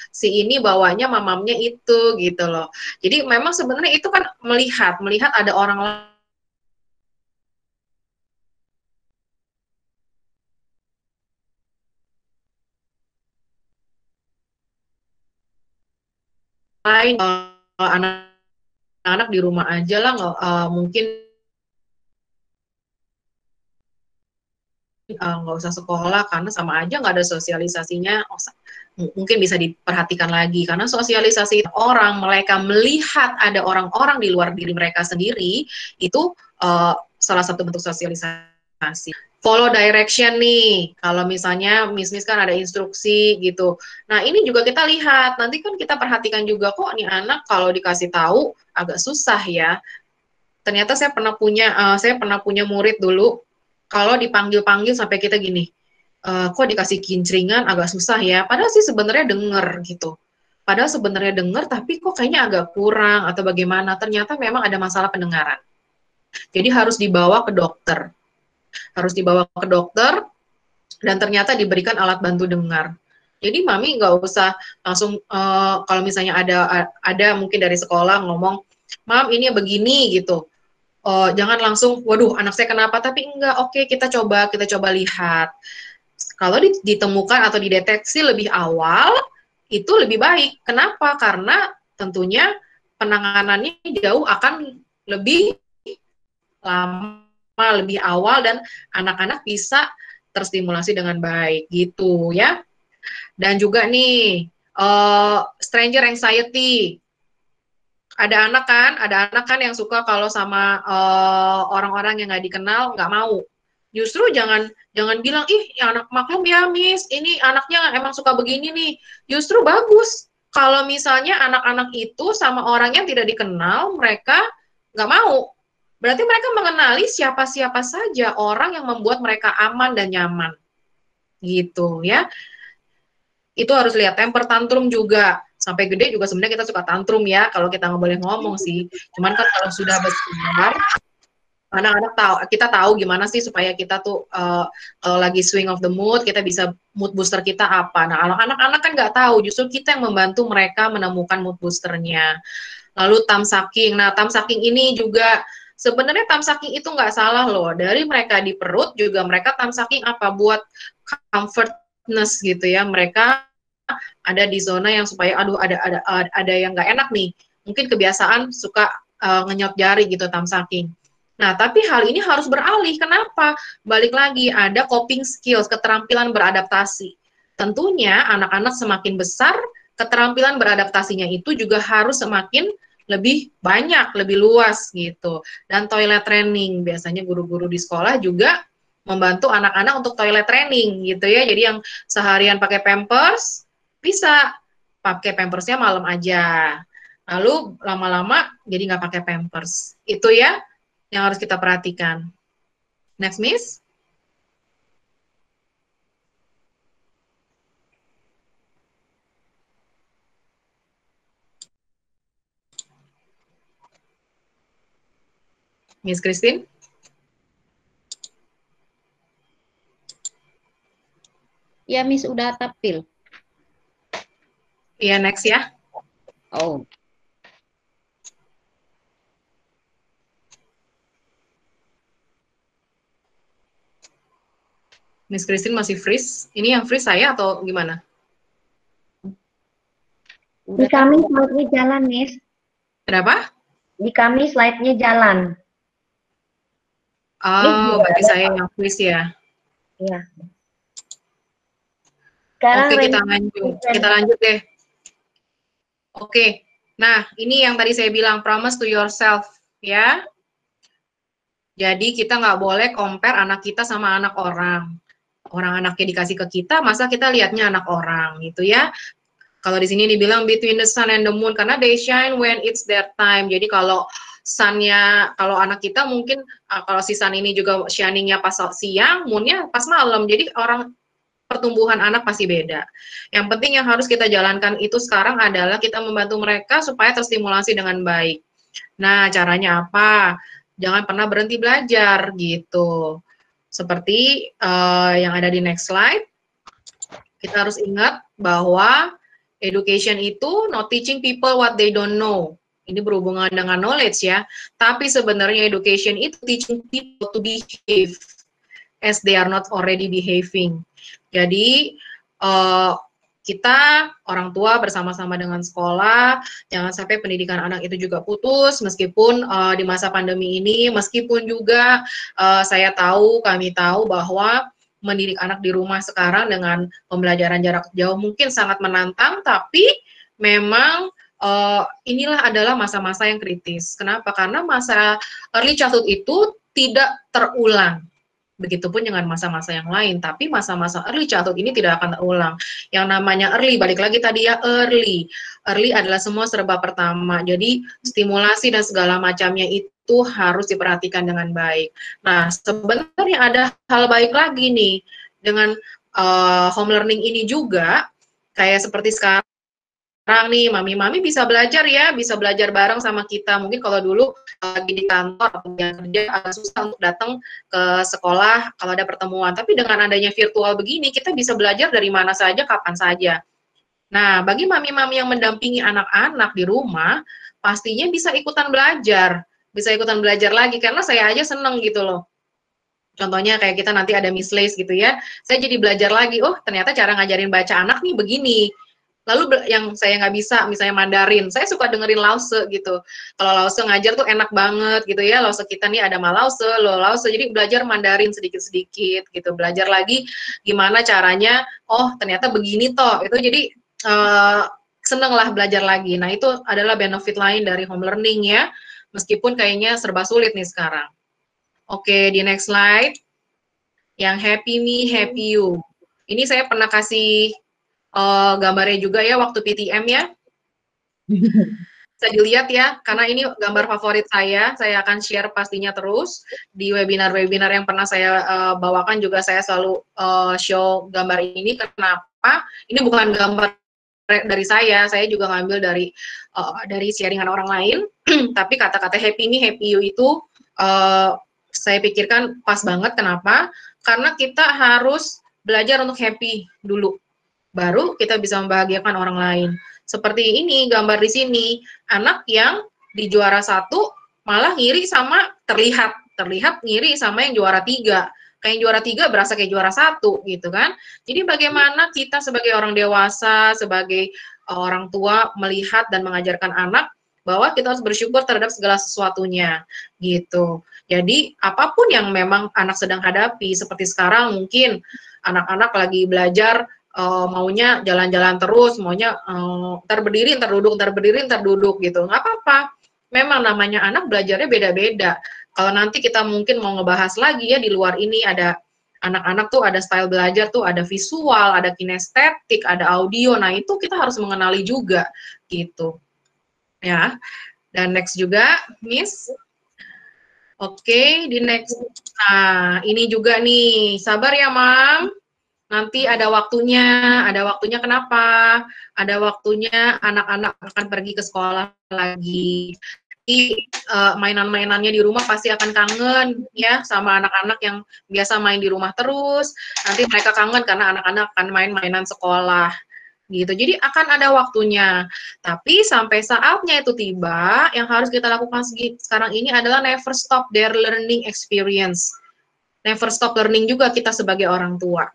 si ini bawanya mamamnya itu gitu loh. Jadi memang sebenarnya itu kan melihat ada orang lain, anak-anak di rumah aja lah, mungkin nggak usah sekolah karena sama aja nggak ada sosialisasinya. Mungkin bisa diperhatikan lagi karena sosialisasi orang, mereka melihat ada orang-orang di luar diri mereka sendiri, itu salah satu bentuk sosialisasi. Follow direction nih, kalau misalnya miss-miss kan ada instruksi gitu. Nah ini juga kita lihat, nanti kan kita perhatikan juga kok nih anak kalau dikasih tahu agak susah ya. Ternyata saya pernah punya murid dulu, kalau dipanggil-panggil sampai kita gini, kok dikasih kincringan agak susah ya, padahal sih sebenarnya denger gitu. Padahal sebenarnya denger, tapi kok kayaknya agak kurang atau bagaimana, ternyata memang ada masalah pendengaran. Jadi harus dibawa ke dokter. Harus dibawa ke dokter, dan ternyata diberikan alat bantu dengar. Jadi mami nggak usah langsung, kalau misalnya ada mungkin dari sekolah ngomong, mam ini begini gitu, jangan langsung, waduh anak saya kenapa, tapi enggak, oke kita coba lihat. Kalau ditemukan atau dideteksi lebih awal, itu lebih baik. Kenapa? Karena tentunya penanganannya jauh akan lebih lama, lebih awal, dan anak-anak bisa terstimulasi dengan baik gitu ya. Dan juga nih, stranger anxiety. Ada anak kan yang suka kalau sama orang-orang yang nggak dikenal, nggak mau. Justru jangan bilang, ih anak maklum ya Miss, ini anaknya emang suka begini nih. Justru bagus kalau misalnya anak-anak itu sama orang yang tidak dikenal, mereka nggak mau. Berarti mereka mengenali siapa-siapa saja orang yang membuat mereka aman dan nyaman. Gitu ya. Itu harus lihat. Temper tantrum juga. Sampai gede juga sebenarnya kita suka tantrum ya, kalau kita nggak boleh ngomong sih. Cuman kan kalau sudah besar, anak-anak kita tahu gimana sih supaya kita tuh kalau lagi swing of the mood, kita bisa mood booster kita apa. Nah, anak-anak kan nggak tahu, justru kita yang membantu mereka menemukan mood boosternya. Lalu tamsaking. Nah, tamsaking ini juga sebenarnya tamsaking itu nggak salah loh. Dari mereka di perut juga mereka tamsaking apa, buat comfortness gitu ya. Mereka ada di zona yang supaya aduh ada yang nggak enak nih. Mungkin kebiasaan suka ngenyot jari gitu tamsaking. Nah, tapi hal ini harus beralih. Kenapa? Balik lagi, ada coping skills, keterampilan beradaptasi. Tentunya anak-anak semakin besar, keterampilan beradaptasinya itu juga harus semakin lebih banyak, lebih luas gitu. Dan toilet training, biasanya guru-guru di sekolah juga membantu anak-anak untuk toilet training gitu ya. Jadi yang seharian pakai pampers, bisa pakai pampersnya malam aja. Lalu lama-lama jadi nggak pakai pampers. Itu ya yang harus kita perhatikan. Next, Miss. Miss Christine. Ya, Miss udah tapil. Iya, next ya. Oh. Miss Christine masih freeze. Ini yang freeze saya atau gimana? Di kami seperti jalan, Miss. Kenapa? Di kami slide-nya jalan. Oh, berarti saya yang quiz ya. Iya. Sekarang Oke, kita lanjut deh. Oke, nah ini yang tadi saya bilang, promise to yourself, ya. Jadi kita nggak boleh compare anak kita sama anak orang. Orang anaknya dikasih ke kita, masa kita lihatnya anak orang, gitu ya. Kalau di sini dibilang between the sun and the moon, karena they shine when it's their time. Jadi kalau sunnya, kalau anak kita mungkin, kalau si sun ini juga shiningnya pas siang, moonnya pas malam. Jadi pertumbuhan anak pasti beda. Yang penting yang harus kita jalankan itu sekarang adalah kita membantu mereka supaya terstimulasi dengan baik. Nah, caranya apa? Jangan pernah berhenti belajar gitu. Seperti yang ada di next slide, kita harus ingat bahwa education itu not teaching people what they don't know. Ini berhubungan dengan knowledge ya. Tapi sebenarnya education itu teaching people to behave as they are not already behaving. Jadi kita orang tua bersama-sama dengan sekolah, jangan sampai pendidikan anak itu juga putus, meskipun di masa pandemi ini, meskipun juga kami tahu bahwa mendidik anak di rumah sekarang dengan pembelajaran jarak jauh mungkin sangat menantang, tapi memang inilah adalah masa-masa yang kritis. Kenapa? Karena masa early childhood itu tidak terulang. Begitupun dengan masa-masa yang lain, tapi masa-masa early childhood ini tidak akan terulang. Yang namanya early, balik lagi tadi ya, early adalah semua serba pertama, jadi stimulasi dan segala macamnya itu harus diperhatikan dengan baik. Nah, sebenarnya ada hal baik lagi nih, dengan home learning ini juga, kayak seperti sekarang nih, mami-mami bisa belajar ya, bisa belajar bareng sama kita. Mungkin kalau dulu lagi di kantor atau yang kerja agak susah untuk datang ke sekolah kalau ada pertemuan. Tapi dengan adanya virtual begini, kita bisa belajar dari mana saja, kapan saja. Nah, bagi mami-mami yang mendampingi anak-anak di rumah, pastinya bisa ikutan belajar lagi, karena saya aja seneng gitu loh. Contohnya kayak kita nanti ada Miss Lace gitu ya, saya jadi belajar lagi, oh ternyata cara ngajarin baca anak nih begini. Lalu yang saya nggak bisa, misalnya Mandarin, saya suka dengerin Lause gitu. Kalau Lause ngajar tuh enak banget gitu ya, Lause kita nih ada Malause, Lause, jadi belajar Mandarin sedikit-sedikit gitu, belajar lagi gimana caranya, oh ternyata begini toh, itu jadi seneng lah belajar lagi. Nah itu adalah benefit lain dari home learning ya, meskipun kayaknya serba sulit nih sekarang. Oke, di next slide, yang happy me, happy you. Ini saya pernah kasih gambarnya juga ya waktu PTM ya. Bisa dilihat ya, karena ini gambar favorit saya akan share pastinya terus di webinar-webinar yang pernah saya bawakan juga saya selalu show gambar ini. Kenapa? Ini bukan gambar dari saya juga ngambil dari sharingan orang lain, tapi kata-kata happy me, happy you itu saya pikirkan pas banget. Kenapa? Karena kita harus belajar untuk happy dulu, baru kita bisa membahagiakan orang lain. Seperti ini gambar di sini, anak yang di juara 1 malah ngiri sama terlihat ngiri sama yang juara 3. Kayak yang juara 3 berasa kayak juara 1 gitu kan. Jadi bagaimana kita sebagai orang dewasa, sebagai orang tua melihat dan mengajarkan anak bahwa kita harus bersyukur terhadap segala sesuatunya gitu. Jadi apapun yang memang anak sedang hadapi, seperti sekarang mungkin anak-anak lagi belajar maunya jalan-jalan terus, maunya ntar berdiri, ntar duduk gitu. Nggak apa-apa. Memang namanya anak belajarnya beda-beda. Kalau nanti kita mungkin mau ngebahas lagi ya di luar ini, ada anak-anak tuh ada style belajar tuh, ada visual, ada kinestetik, ada audio. Nah itu kita harus mengenali juga gitu. Ya. Dan next juga, Miss. Oke, di next. Nah, ini juga nih. Sabar ya, Mam. Nanti ada waktunya kenapa? Ada waktunya anak-anak akan pergi ke sekolah lagi. Jadi mainan-mainannya di rumah pasti akan kangen ya sama anak-anak yang biasa main di rumah terus. Nanti mereka kangen karena anak-anak akan main mainan sekolah gitu. Jadi akan ada waktunya. Tapi sampai saatnya itu tiba, yang harus kita lakukan sekarang ini adalah never stop their learning experience. Never stop learning juga kita sebagai orang tua.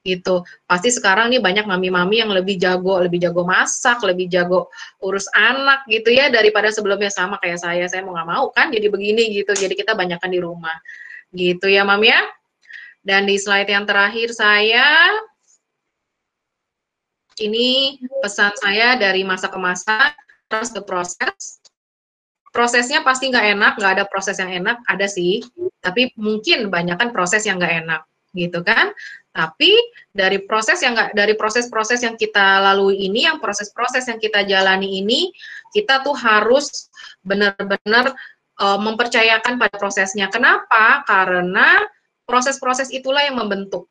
gitu. Pasti sekarang nih banyak mami-mami yang lebih jago masak, lebih jago urus anak gitu ya daripada sebelumnya. Sama kayak saya mau nggak mau kan jadi begini gitu. Jadi kita banyakkan di rumah gitu ya Mami ya. Dan di slide yang terakhir ini pesan saya dari masa ke masa, trust the process. Prosesnya pasti nggak enak, nggak ada proses yang enak, ada sih, tapi mungkin banyakkan proses yang nggak enak, gitu kan? Tapi dari proses yang kita lalui ini, yang proses-proses yang kita jalani ini, kita tuh harus benar-benar mempercayakan pada prosesnya. Kenapa? Karena proses-proses itulah yang membentuk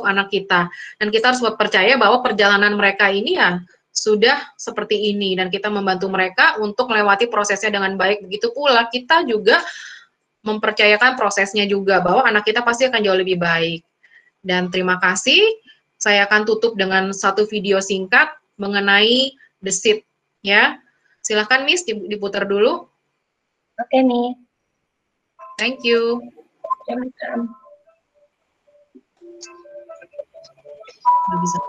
anak kita, dan kita harus percaya bahwa perjalanan mereka ini ya sudah seperti ini, dan kita membantu mereka untuk melewati prosesnya dengan baik. Begitu pula kita juga mempercayakan prosesnya juga, bahwa anak kita pasti akan jauh lebih baik. Dan terima kasih, saya akan tutup dengan satu video singkat mengenai the seed, ya. Silahkan Miss, diputar dulu. Oke, Miss. Thank you. Nggak bisa.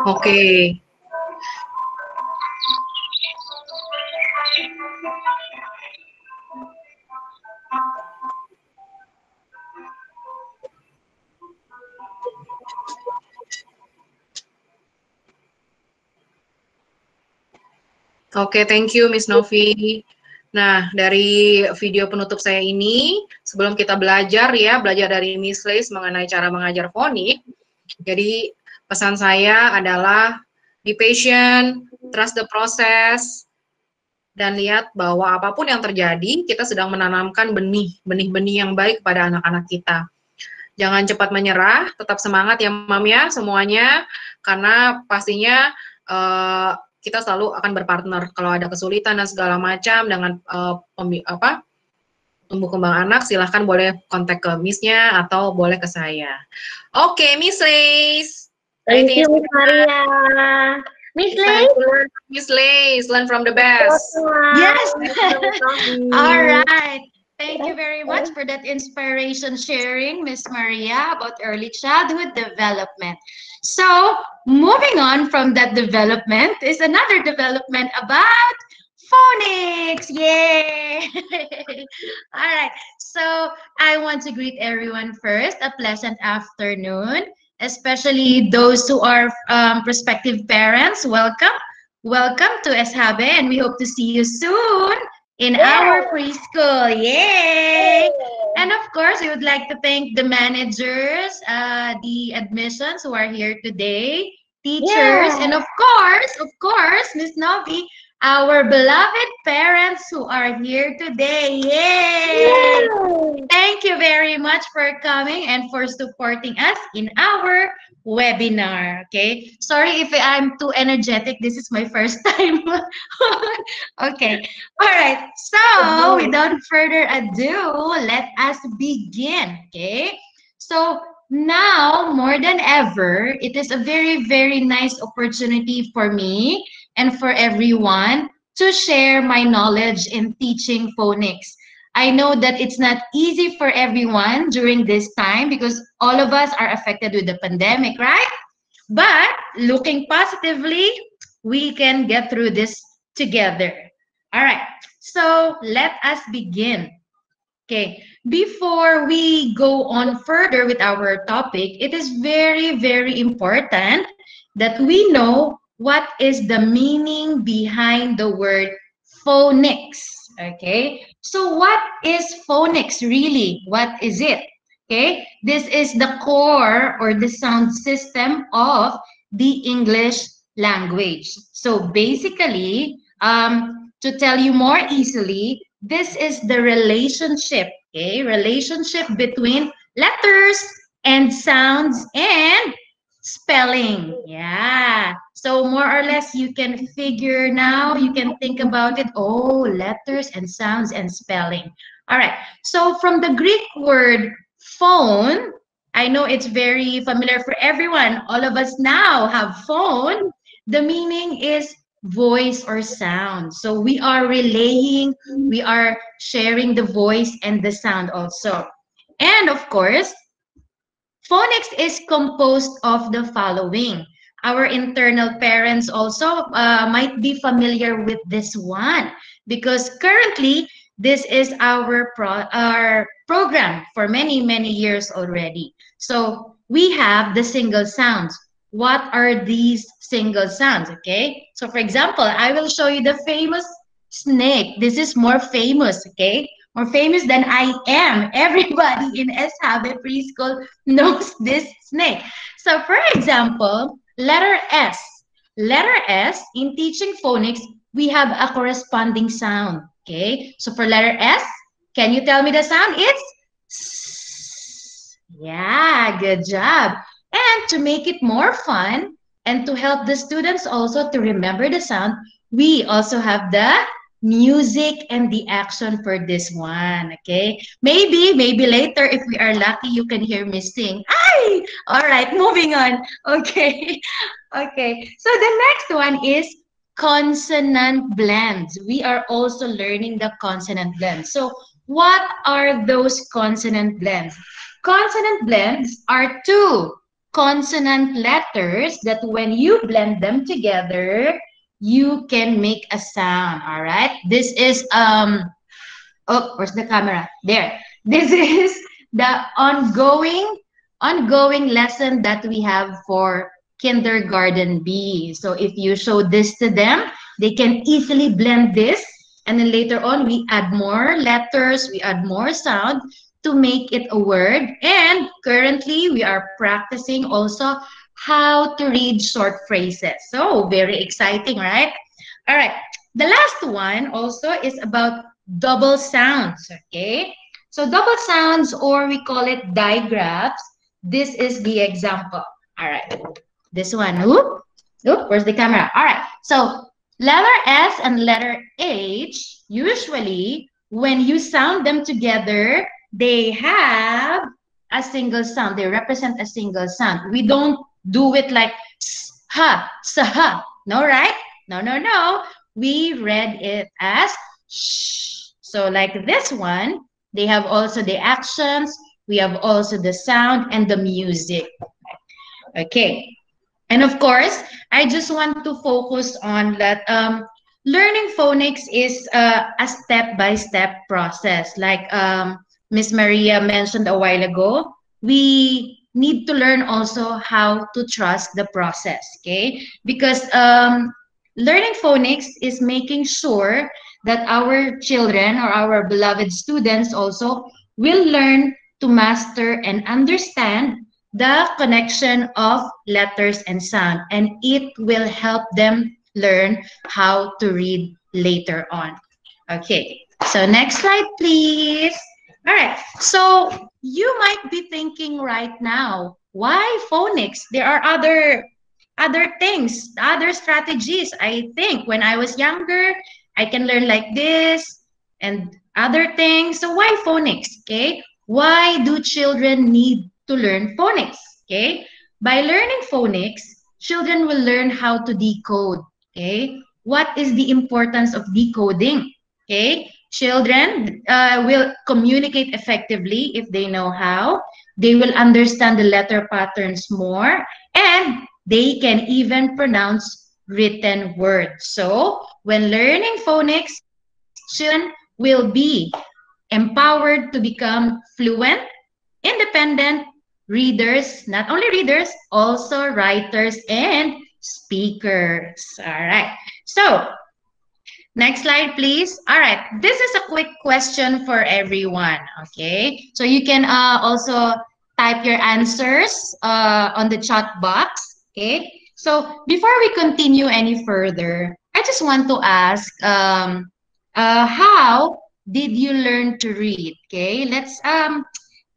Oke. Oke, thank you Miss Novi. Nah, dari video penutup saya ini, sebelum kita belajar dari Miss Lace mengenai cara mengajar fonik, jadi pesan saya adalah be patient, trust the process, dan lihat bahwa apapun yang terjadi, kita sedang menanamkan benih-benih yang baik pada anak-anak kita. Jangan cepat menyerah, tetap semangat ya Mam ya semuanya, karena pastinya kita selalu akan berpartner kalau ada kesulitan dan segala macam dengan tumbuh kembang anak. Silahkan boleh kontak ke Miss-nya atau boleh ke saya. Oke, Miss Lace. Thank you, Miss Maria. Miss Lace? Miss Lace, learn from the best. Yes. All right. Thank you very much for that inspiration sharing, Miss Maria, about early childhood development. So, moving on from that development is another development about phonics. Yay! All right. So, I want to greet everyone first. A pleasant afternoon, especially those who are prospective parents. Welcome. Welcome to Eshabe, and we hope to see you soon in our preschool. Yay! And of course, we would like to thank the managers, the admissions who are here today, teachers, and of course, Miss Novi, our beloved parents who are here today. Yay! Thank you very much for coming and for supporting us in our webinar. Okay, sorry if I'm too energetic. This is my first time. Okay, all right. So without further ado, let us begin. Okay, so now more than ever, it is a very, very nice opportunity for me and for everyone to share my knowledge in teaching phonics. I know that it's not easy for everyone during this time because all of us are affected with the pandemic, right? But looking positively, we can get through this together. All right, so let us begin. Okay, before we go on further with our topic, it is very, very important that we know what is the meaning behind the word phonics. Okay, so what is phonics really? What is it? Okay, this is the core or the sound system of the English language. So basically, to tell you more easily, this is the relationship, okay, relationship between letters and sounds and spelling. Yeah. So more or less you can figure now, you can think about it. Oh, letters and sounds and spelling. All right. So from the Greek word phone, I know it's very familiar for everyone. All of us now have phone. The meaning is voice or sound. So we are relaying, we are sharing the voice and the sound also. And of course, phonics is composed of the following. Our internal parents also might be familiar with this one because currently this is our program for many years already. So we have the single sounds. What are these single sounds? Okay. So for example, I will show you the famous snake. This is more famous. Okay. More famous than I am. Everybody in Eshabe preschool knows this snake. So for example, letter S. Letter S, in teaching phonics, we have a corresponding sound. Okay, so for letter S, can you tell me the sound? It's S. Yeah, good job. And to make it more fun and to help the students also to remember the sound, we also have the music and the action for this one. Okay, maybe later if we are lucky you can hear me sing. Ay! All right, moving on. Okay. Okay, so the next one is consonant blends. We are also learning the consonant blends. So what are those consonant blends? Consonant blends are two consonant letters that when you blend them together, you can make a sound. All right, this is oh, where's the camera? There. This is the ongoing lesson that we have for kindergarten B. So if you show this to them, they can easily blend this. And then later on, we add more letters, we add more sound to make it a word. And currently, we are practicing also how to read short phrases. So very exciting, right? All right. The last one also is about double sounds, okay? So double sounds, or we call it digraphs. This is the example. All right. This one. Oop, oop, where's the camera? All right. So letter S and letter H, usually when you sound them together, they have a single sound. They represent a single sound. We don't do it like ha, ha. No, right? No. We read it as sh. So like this one, they have also the actions, we have also the sound and the music. Okay. And of course, I just want to focus on that learning phonics is a step-by-step process. Like Miss Maria mentioned a while ago, we need to learn also how to trust the process, okay? Because learning phonics is making sure that our children or our beloved students also will learn to master and understand the connection of letters and sound, and it will help them learn how to read later on. Okay, so next slide, please. All right, so you might be thinking right now, why phonics? There are other things, other strategies. I think when I was younger, I can learn like this and other things. So why phonics? Okay, why do children need to learn phonics? Okay, by learning phonics, children will learn how to decode. Okay, what is the importance of decoding? Okay, children will communicate effectively if they know how. They will understand the letter patterns more, and they can even pronounce written words. So when learning phonics, children will be empowered to become fluent, independent readers, not only readers, also writers and speakers. All right. So Next slide, please. All right, this is a quick question for everyone, okay? So you can also type your answers on the chat box, okay? So before we continue any further, I just want to ask, how did you learn to read? Okay, let's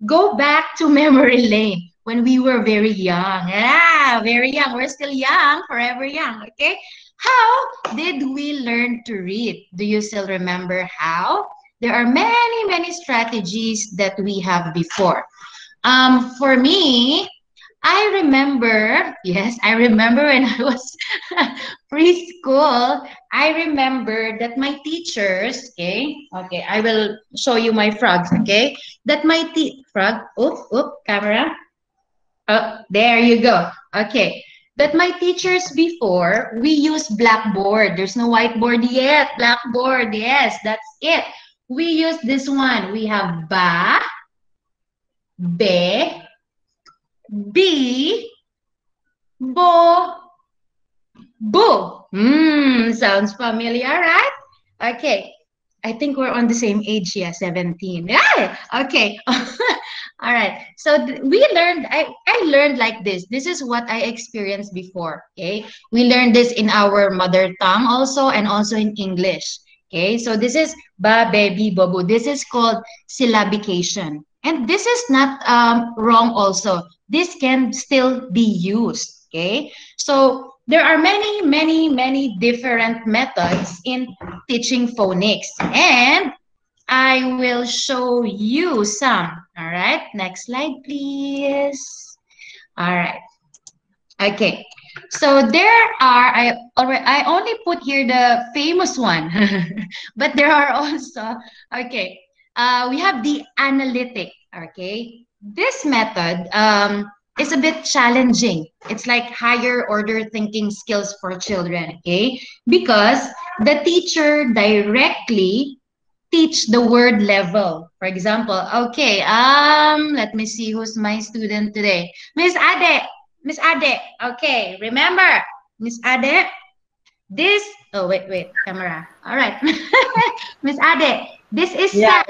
go back to memory lane when we were very young. Yeah, very young. We're still young, forever young, okay? How did we learn to read? Do you still remember how? There are many, many strategies that we have before. For me, I remember, yes, I remember when I was preschool, I remember that my teachers, okay, I will show you my frogs, okay, that my frog, camera, oh, there you go, okay, that my teachers before, we use blackboard, there's no whiteboard yet, blackboard, yes, that's it. We use this one, we have ba, be, B, bo, boo. Sounds familiar, right? Okay. I think we're on the same age here, 17. Yeah. Okay. All right. So we learned, I learned like this. This is what I experienced before. Okay. We learned this in our mother tongue also and also in English. Okay. So this is ba, baby, bobo. This is called syllabication. And this is not wrong also. This can still be used. Okay. So there are many, many, many different methods in teaching phonics. And I will show you some. All right. Next slide, please. All right. Okay. So there are, I only put here the famous one, but there are also, okay, we have the analytic, okay. This method is a bit challenging. It's like higher order thinking skills for children, okay, because the teacher directly teach the word level. For example, okay, let me see who's my student today. Miss Ade. Miss Ade, okay, remember, Miss Ade, this, oh, wait, camera. All right. Miss Ade, this is sat.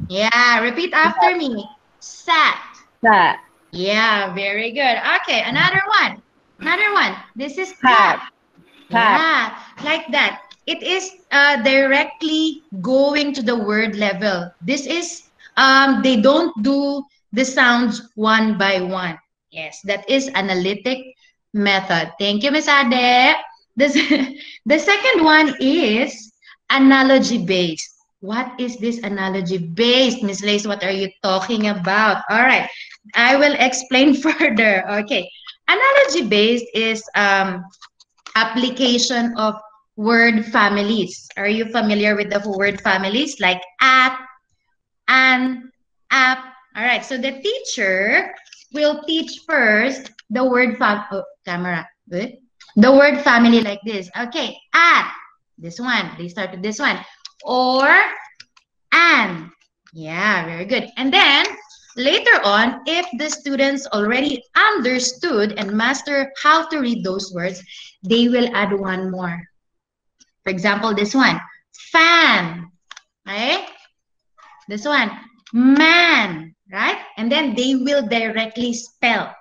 Yeah, repeat after me. Sat. Sat. Yeah, very good. Okay, another one. This is cat. Yeah, like that. It is directly going to the word level. This is, they don't do the sounds one by one. Yes, that is analytic method. Thank you, Miss Ade. The second one is analogy-based. What is this analogy-based? Miss Lace, what are you talking about? All right, I will explain further. Okay, analogy-based is application of word families. Are you familiar with the word families like at, an, app? All right, so the teacher will teach first the word camera. Good. The word family like this. Okay, at, this one. They start with this one. Or an. Yeah, very good. And then later on, if the students already understood and master how to read those words, they will add one more. For example, this one, fan, right? This one, man, right? And then they will directly spell.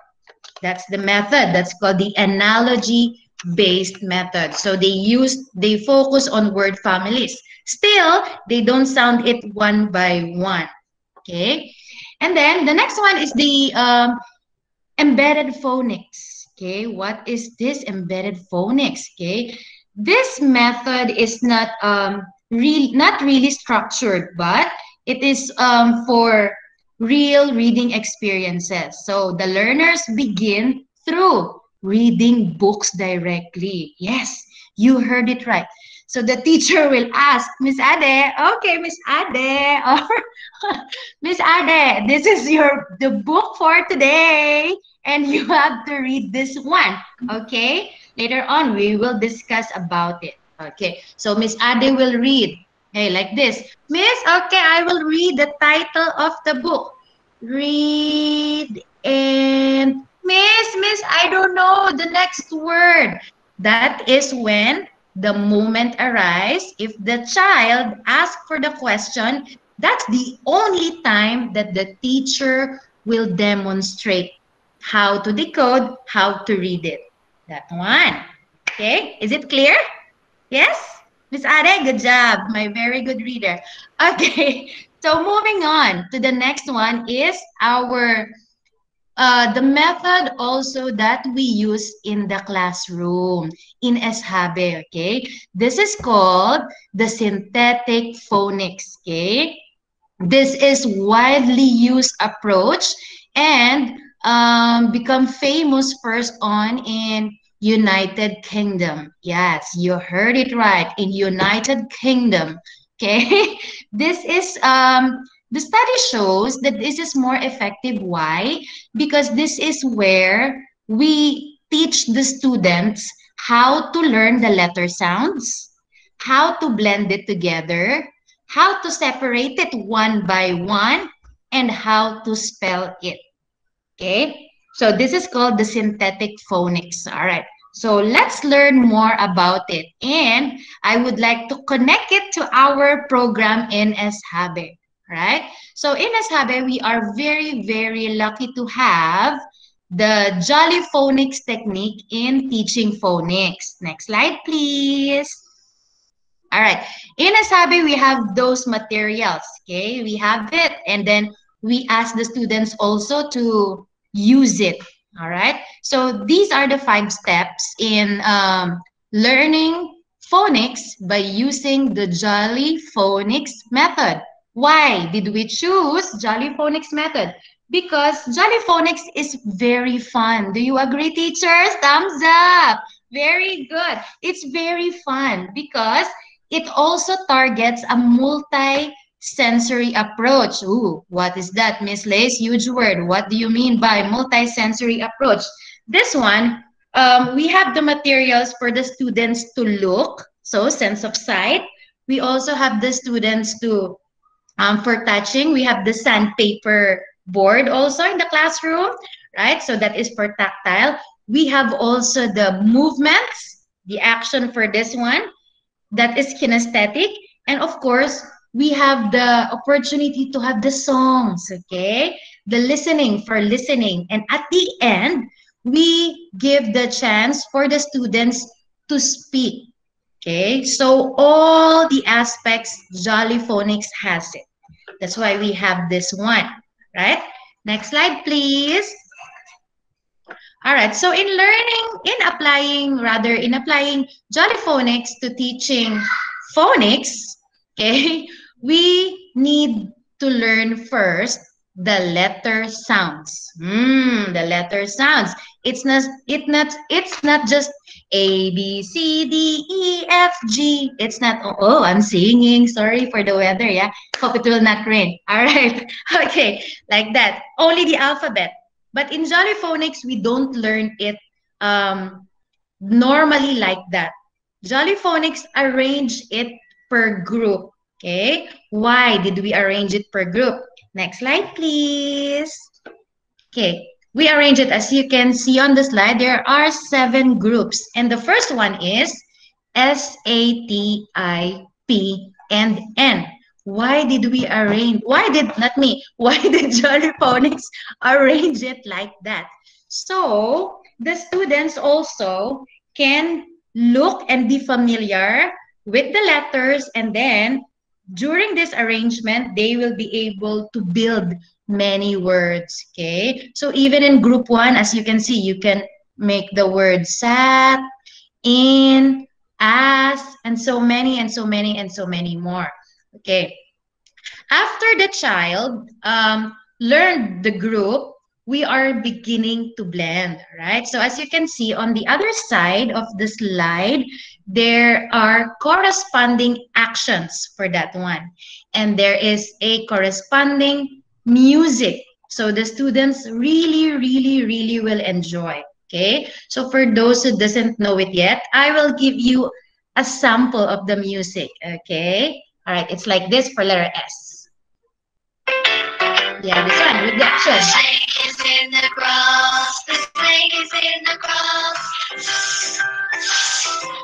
That's the method. That's called the analogy-based method. So they focus on word families. Still, they don't sound it one by one. Okay. And then the next one is the embedded phonics. Okay. What is this embedded phonics? Okay. This method is not really structured, but it is for real reading experiences. So the learners begin through reading books directly. Yes, you heard it right. So the teacher will ask, Miss Ade, okay, Miss Ade, or Miss Ade, this is the book for today, and you have to read this one, okay? Later on, we will discuss about it, okay? So Miss Ade will read, hey, like this. Miss, okay, I will read the title of the book. Read and Miss, I don't know the next word. That is when the moment arise, if the child asks for the question, that's the only time that the teacher will demonstrate how to decode, how to read it. That one. Okay, is it clear? Yes? Miss Are, good job. My very good reader. Okay, so moving on to the next one is our the method also that we use in the classroom in Eshabe, okay? This is called the synthetic phonics, okay? This is widely used approach and become famous first on in United Kingdom. Yes, you heard it right, in United Kingdom. Okay, this is the study shows that this is more effective. Why? Because this is where we teach the students how to learn the letter sounds, how to blend it together, how to separate it one by one, and how to spell it. Okay, so this is called the synthetic phonics. All right, so let's learn more about it. And I would like to connect it to our program in Eshabe. Right? So in Eshabe, we are very, very lucky to have the Jolly Phonics technique in teaching phonics. Next slide, please. All right. In Eshabe, we have those materials. Okay, we have it. And then we ask the students also to use it. All right. So these are the 5 steps in learning phonics by using the Jolly Phonics method. Why did we choose Jolly Phonics method? Because Jolly Phonics is very fun. Do you agree, teachers? Thumbs up. Very good. It's very fun because it also targets a multi-sensory approach. Ooh, what is that, Miss Lace? Huge word. What do you mean by multi-sensory approach? This one, we have the materials for the students to look, so sense of sight. We also have the students to, for touching, we have the sandpaper board also in the classroom, right? So that is for tactile. We have also the movements, the action for this one, that is kinesthetic. And of course, we have the opportunity to have the songs, okay? The listening for listening. And at the end, we give the chance for the students to speak, okay? So all the aspects, Jolly Phonics has it. That's why we have this one, right? Next slide, please. All right, so in applying Jolly Phonics to teaching phonics, okay, we need to learn first the letter sounds. The letter sounds. It's not just A, B, C, D, E, F, G. It's not, oh, I'm singing. Sorry for the weather, yeah. Hope it will not rain. All right, okay, like that. Only the alphabet. But in Jolly Phonics, we don't learn it normally like that. Jolly Phonics arrange it per group. Okay, why did we arrange it per group? Next slide, please. Okay, we arrange it as you can see on the slide. There are 7 groups, and the first one is S, A, T, I, P, and N. Why did we arrange? Why did Jolly Phonics arrange it like that? So the students also can look and be familiar with the letters, and then during this arrangement, they will be able to build many words, okay? So even in group 1, as you can see, you can make the word sat, in, as, and so many and so many and so many more, okay? After the child learned the group, we are beginning to blend, right? So as you can see on the other side of the slide, there are corresponding actions for that one. And there is a corresponding music. So the students really, really, really will enjoy, okay? So for those who doesn't know it yet, I will give you a sample of the music, okay? All right, it's like this for letter S. Yeah, this one with the action. The snake is in the grass. The snake is in the grass.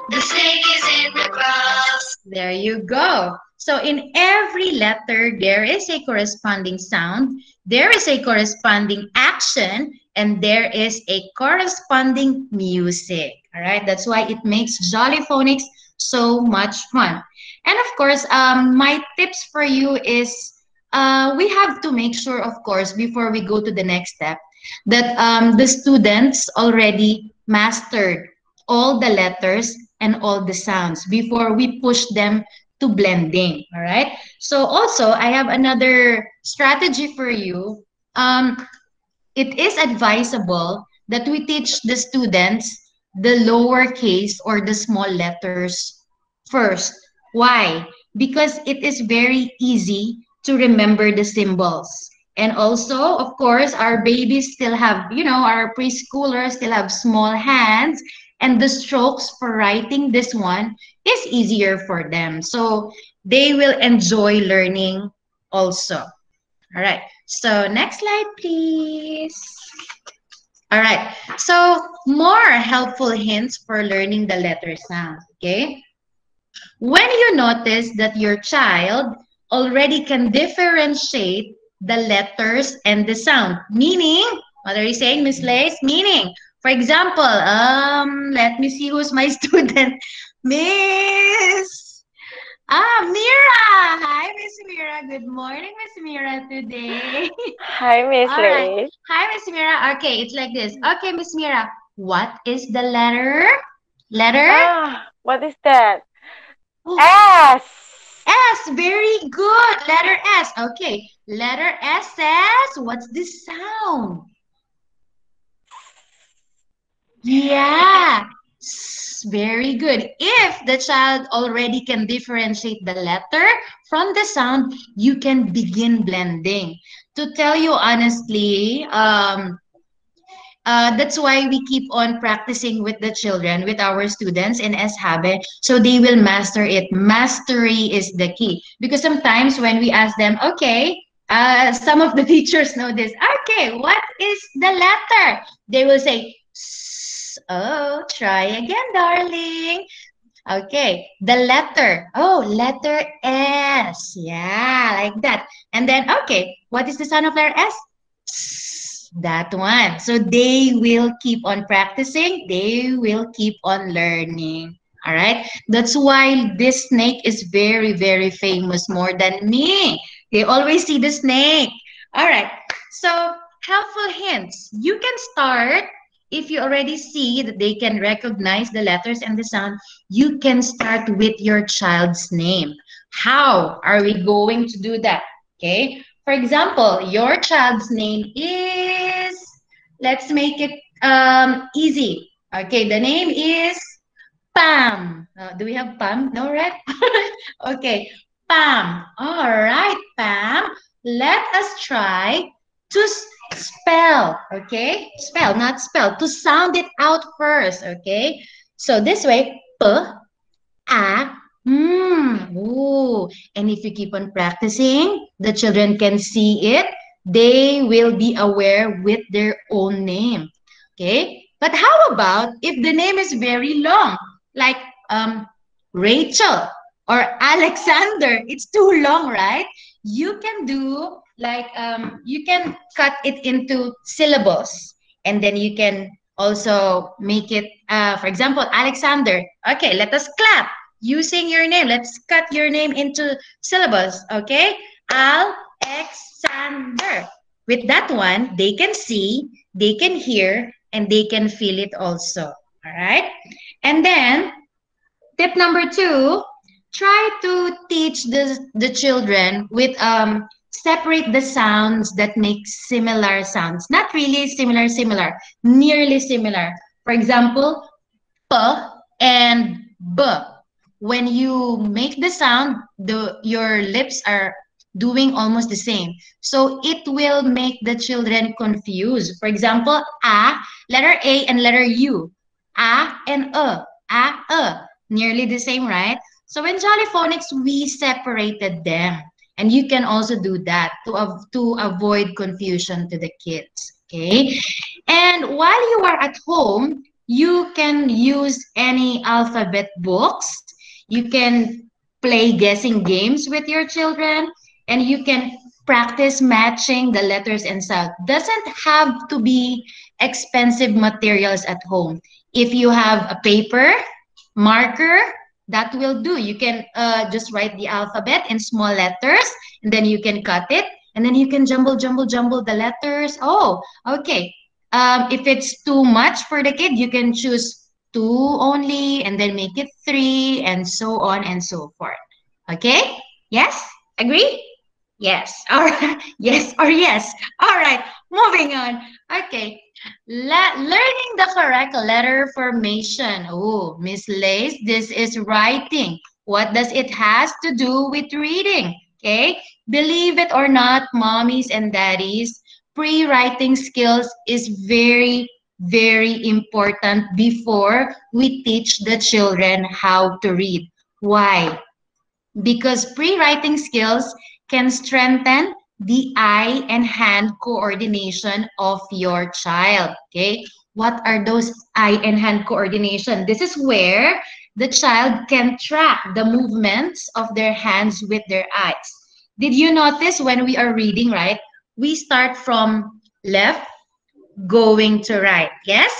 The snake is in the grass. There you go. So in every letter, there is a corresponding sound, there is a corresponding action, and there is a corresponding music. All right, that's why it makes Jolly Phonics so much fun. And of course, my tips for you is we have to make sure, of course, before we go to the next step, that the students already mastered all the letters and all the sounds before we push them to blending. All right. So also, I have another strategy for you. It is advisable that we teach the students the lowercase or the small letters first. Why? Because it is very easy to remember the symbols. And also, of course, our babies still have, our preschoolers still have small hands, and the strokes for writing this one is easier for them. So they will enjoy learning also. All right. So next slide, please. All right. So more helpful hints for learning the letter sound. Okay. When you notice that your child already can differentiate the letters and the sound, meaning, what are you saying, Miss Lace? Meaning, for example, let me see who's my student. Miss Mira. Hi, Miss Mira. Good morning, Miss Mira, today. Hi, Miss All right. Lace. Hi, Miss Mira. Okay, it's like this. Okay, Miss Mira, what is the letter? What is that? Oh, S. S. Very good. Letter S. Okay, letter S says, what's the sound? Yeah. Very good. If the child already can differentiate the letter from the sound, you can begin blending. To tell you honestly, that's why we keep on practicing with the children, with our students in SHABE, so they will master it. Mastery is the key. Because sometimes when we ask them, okay, some of the teachers know this. Okay, what is the letter? They will say, oh, try again, darling. Okay, the letter. Oh, letter S. Yeah, like that. And then, okay, what is the sound of letter S? That one. So they will keep on practicing. They will keep on learning. All right. That's why this snake is very, very famous, more than me. They always see the snake. All right. So helpful hints. You can start. If you already see that they can recognize the letters and the sound, you can start with your child's name. How are we going to do that? Okay. For example, your child's name is, let's make it easy. Okay, the name is Pam. Do we have Pam? No, right? Okay, Pam. All right, Pam. Let us try to spell, okay? Spell, not spell. To sound it out first, okay? So this way, P, A, ooh. And if you keep on practicing, the children can see it. They will be aware with their own name, okay? But how about if the name is very long, like Rachel or Alexander? It's too long, right? You can do like you can cut it into syllables, and then you can also make it for example, Alexander. Okay, let us clap using your name. Let's cut your name into syllables. Okay, Alexander. With that one, they can see, they can hear, and they can feel it also. All right, and then tip number 2, try to teach the children with separate the sounds that make similar sounds. Not really similar, nearly similar. For example, P and B. When you make the sound, your lips are doing almost the same. So it will make the children confused. For example, A, letter A and letter U. A and A, nearly the same, right? So in Jolly Phonics, we separated them. And you can also do that to avoid confusion to the kids, okay? And while you are at home, You can use any alphabet books. You can play guessing games with your children, and you can practice matching the letters and sound. Doesn't have to be expensive materials at home. If you have a paper, marker, that will do. You can just write the alphabet in small letters, and then you can cut it, and then you can jumble the letters. Oh, okay. If it's too much for the kid, you can choose two only, and then make it three, and so on and so forth. Okay? Yes? Agree? Yes. All right. Yes or yes. All right. Moving on. Okay. Learning the correct letter formation. Oh, Miss Lace, this is writing. What does it has to do with reading? Okay. Believe it or not, mommies and daddies, pre-writing skills is very, very important before we teach the children how to read. Why? Because pre-writing skills can strengthen the eye and hand coordination of your child. Okay, what are those eye and hand coordination? This is where the child can track the movements of their hands with their eyes. Did you notice when we are reading, right? We start from left going to right, yes?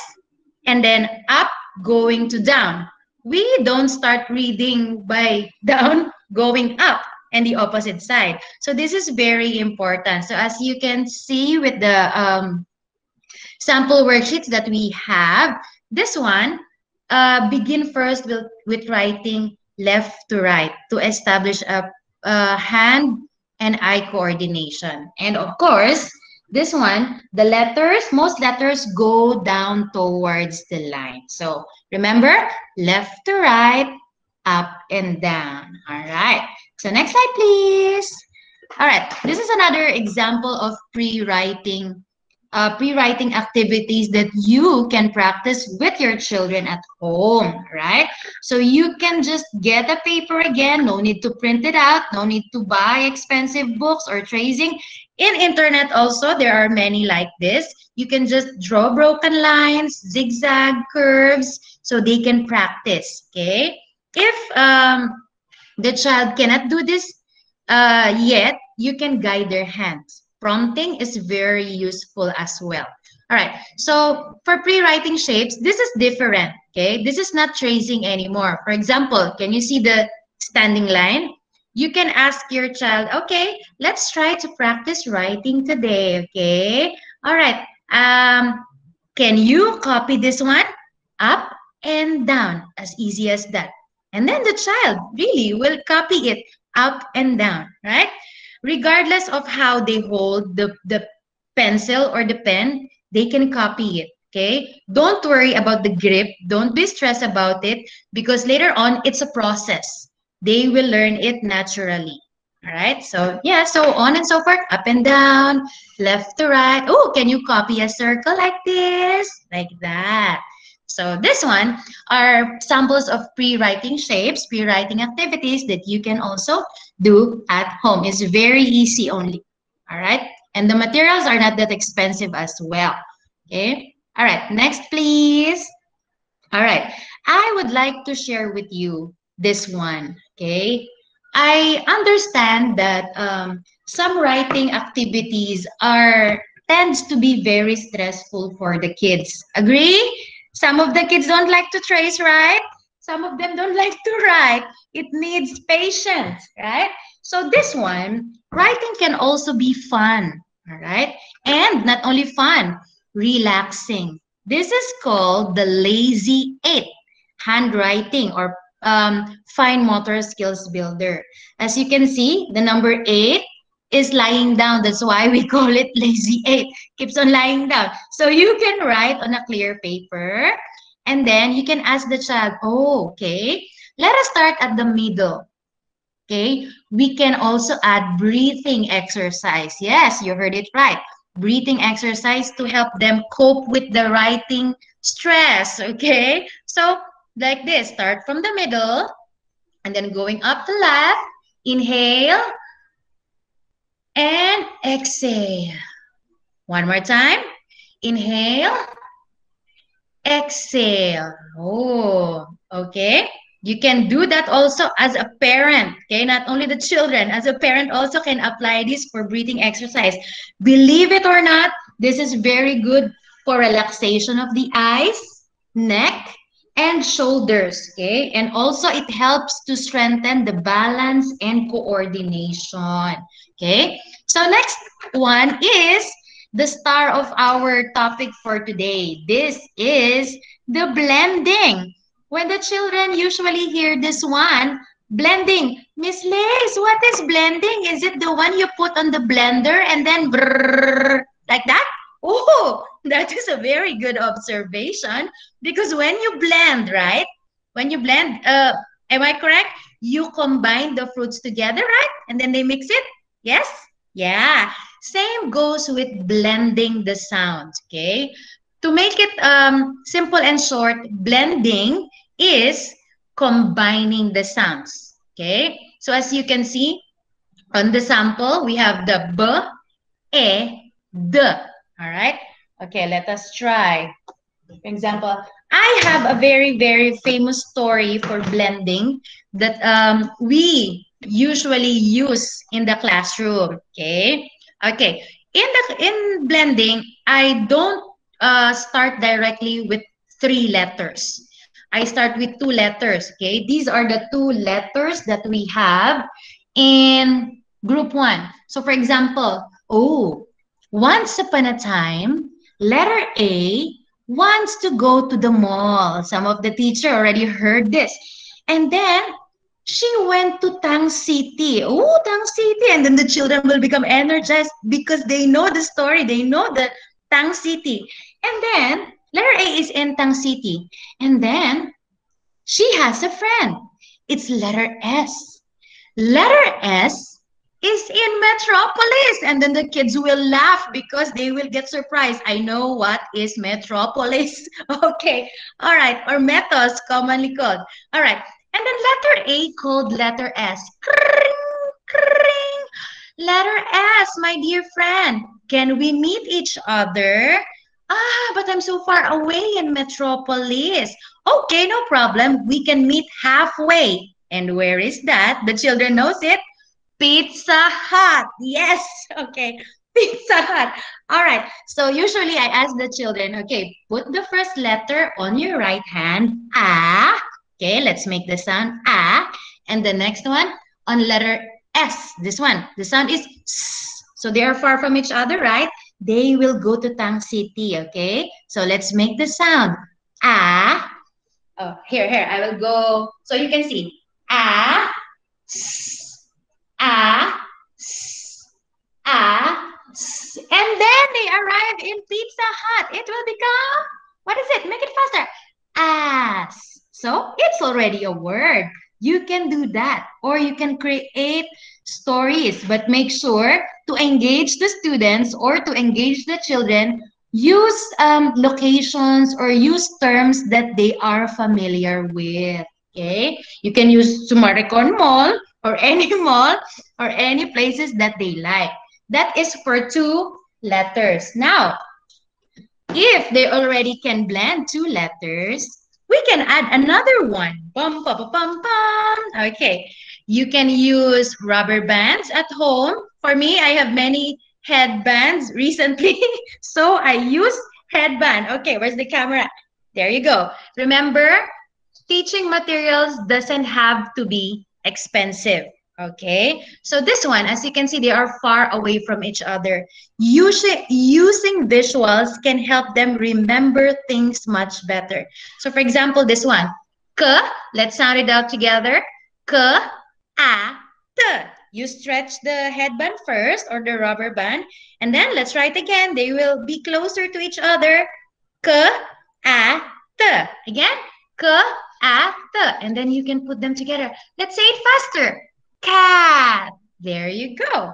And then up going to down. We don't start reading by down going up and the opposite side. So this is very important. So as you can see with the sample worksheets that we have, this one, begin first with writing left to right to establish a hand and eye coordination. And of course, this one, the letters, most letters go down towards the line. So remember, left to right, up and down. All right. So next slide, please. All right. This is another example of pre-writing activities that you can practice with your children at home, right? So you can just get a paper again, no need to print it out, no need to buy expensive books or tracing. In internet also, there are many like this. You can just draw broken lines, zigzag curves, so they can practice, okay? If the child cannot do this yet, you can guide their hands. Prompting is very useful as well. All right, so for pre-writing shapes, this is different, okay? This is not tracing anymore. For example, can you see the standing line? You can ask your child, okay, let's try to practice writing today, okay? All right, can you copy this one? Up and down, as easy as that. And then the child really will copy it up and down, right? Regardless of how they hold the pencil or the pen, they can copy it, okay? Don't worry about the grip. Don't be stressed about it because later on, it's a process. They will learn it naturally, all right? So yeah, so on and so forth, up and down, left to right. Oh, can you copy a circle like this? Like that. So this one are samples of pre-writing shapes, pre-writing activities that you can also do at home. It's very easy only, all right? And the materials are not that expensive as well, okay? All right, next please. All right, I would like to share with you this one, okay? I understand that some writing activities tends to be very stressful for the kids. Agree? Some of the kids don't like to trace, right? Some of them don't like to write. It needs patience, right? So this one, writing can also be fun, all right? And not only fun, relaxing. This is called the Lazy 8 handwriting or fine motor skills builder. As you can see, the number 8 is lying down. That's why we call it Lazy 8. Keeps on lying down. So you can write on a clear paper and then you can ask the child, oh, okay, let us start at the middle. Okay, we can also add breathing exercise. Yes, you heard it right. Breathing exercise to help them cope with the writing stress. Okay, so like this, start from the middle and then going up to left, inhale and exhale. One more time, inhale exhale. Oh, okay. You can do that also as a parent, okay? Not only the children, as a parent also can apply this for breathing exercise. Believe it or not, this is very good for relaxation of the eyes, neck, and shoulders, okay? And also it helps to strengthen the balance and coordination, okay? So next one is the star of our topic for today. This is the blending. When the children usually hear this one, blending. Miss Liz, what is blending? Is it the one you put on the blender and then brrrr, like that? Oh, that is a very good observation because when you blend, right? When you blend, am I correct? You combine the fruits together, right? And then they mix it? Yes? Yeah. Same goes with blending the sounds, okay? To make it simple and short, blending is combining the sounds, okay? So as you can see on the sample, we have the b, e, d, all right? Okay, let us try. For example, I have a very, very famous story for blending that we usually use in the classroom, okay? Okay, in blending, I don't start directly with 3 letters. I start with 2 letters, okay? These are the 2 letters that we have in group 1. So for example, oh, once upon a time, letter A wants to go to the mall. Some of the teacher already heard this. And then she went to Tang City. Oh, Tang City. And then the children will become energized because they know the story. They know the Tang City. And then letter A is in Tang City. And then she has a friend. It's letter S. Letter S is in Metropolis. And then the kids will laugh because they will get surprised. I know what is Metropolis. Okay. All right. Or Metos, commonly called. All right. And then letter A called letter S. Kring, kring. Letter S, my dear friend. Can we meet each other? Ah, but I'm so far away in Metropolis. Okay, no problem. We can meet halfway. And where is that? The children knows it. Pizza Hut. Yes. Okay. Pizza Hut. All right. So usually I ask the children, okay, put the first letter on your right hand. Ah. Okay, let's make the sound ah. And the next one on letter S. This one. The sound is S. So they are far from each other, right? They will go to Tang City. Okay. So let's make the sound ah. Oh, here. I will go. So you can see ah. S. Ah, and then they arrive in Pizza Hut. It will become, what is it? Make it faster. Ass. So it's already a word. You can do that, or you can create stories, but make sure to engage the students or to engage the children. Use locations or use terms that they are familiar with. Okay, you can use Sumaricon Mall or any mall or any places that they like. That is for 2 letters. Now, if they already can blend 2 letters, we can add another one. Bum, bum, bum, bum. Okay, you can use rubber bands at home. For me, I have many headbands recently, so I use headband. Okay, where's the camera? There you go. Remember, teaching materials doesn't have to be expensive. Okay, so this one, as you can see, they are far away from each other. Using visuals can help them remember things much better. So for example, this one, k, let's sound it out together. K, a, t. You stretch the headband first or the rubber band, and then let's try it again. They will be closer to each other. K, a, t. Again, k, a, t. And then you can put them together. Let's say it faster. Cat. There you go.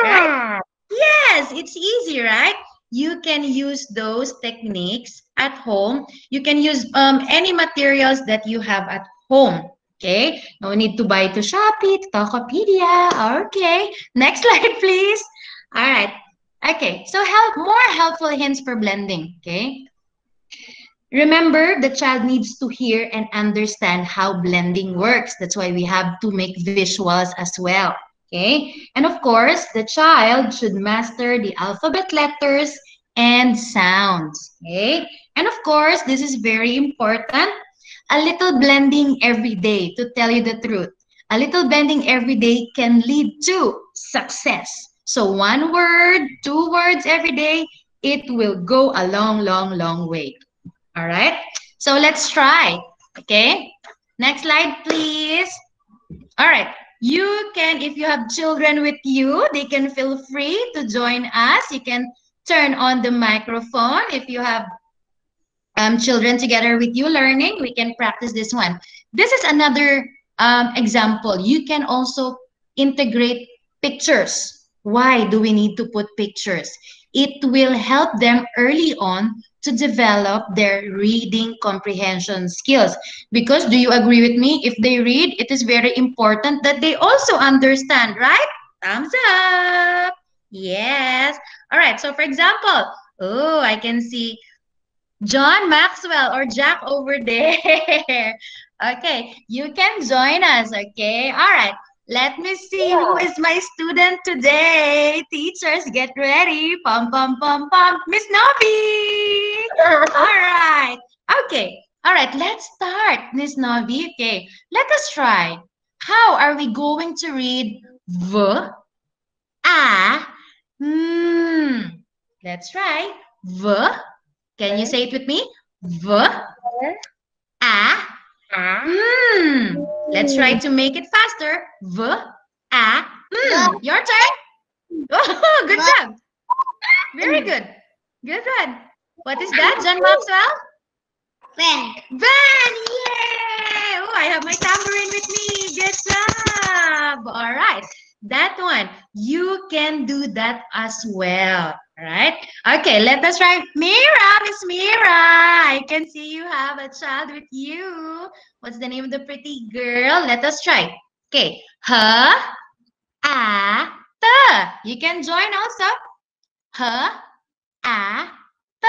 Right? Yes, it's easy, right? You can use those techniques at home. You can use any materials that you have at home. Okay, no need to buy to Shopee, to Tokopedia. Okay, next slide, please. All right. Okay, so more helpful hints for blending. Okay, Remember, the child needs to hear and understand how blending works. That's why we have to make visuals as well. Okay, and of course, the child should master the alphabet letters and sounds. Okay, and of course, this is very important. A little blending every day, to tell you the truth. A little blending every day can lead to success. So 1 word, 2 words every day, it will go a long, long, long way. All right, so let's try. Okay, next slide, please. All right, you can, if you have children with you, they can feel free to join us. You can turn on the microphone. If you have children together with you learning, we can practice this one. This is another example. You can also integrate pictures. Why do we need to put pictures? It will help them early on to develop their reading comprehension skills. Because do you agree with me? If they read, it is very important that they also understand, right? Thumbs up. Yes. All right. So for example, oh, I can see John Maxwell or Jack over there. Okay, you can join us. Okay. All right. Let me see who is my student today. Teachers, get ready. Pum, pum, pum, pum. Miss Novi. All right. Okay. All right. Let's start, Miss Novi. Okay. Let us try. How are we going to read V, A, Let's try. V. Can you say it with me? V, A, Let's try to make it faster. V, A, Your turn. Oh, good job. Very good. Good one. What is that, John Maxwell? Van. Van, yay! Oh, I have my tambourine with me. Good job. All right. That one, you can do that as well. All right. Okay, let us try. Mira, Miss Mira. I can see you have a child with you. What's the name of the pretty girl? Let us try. Okay. H, A, T. You can join also. H, A, T.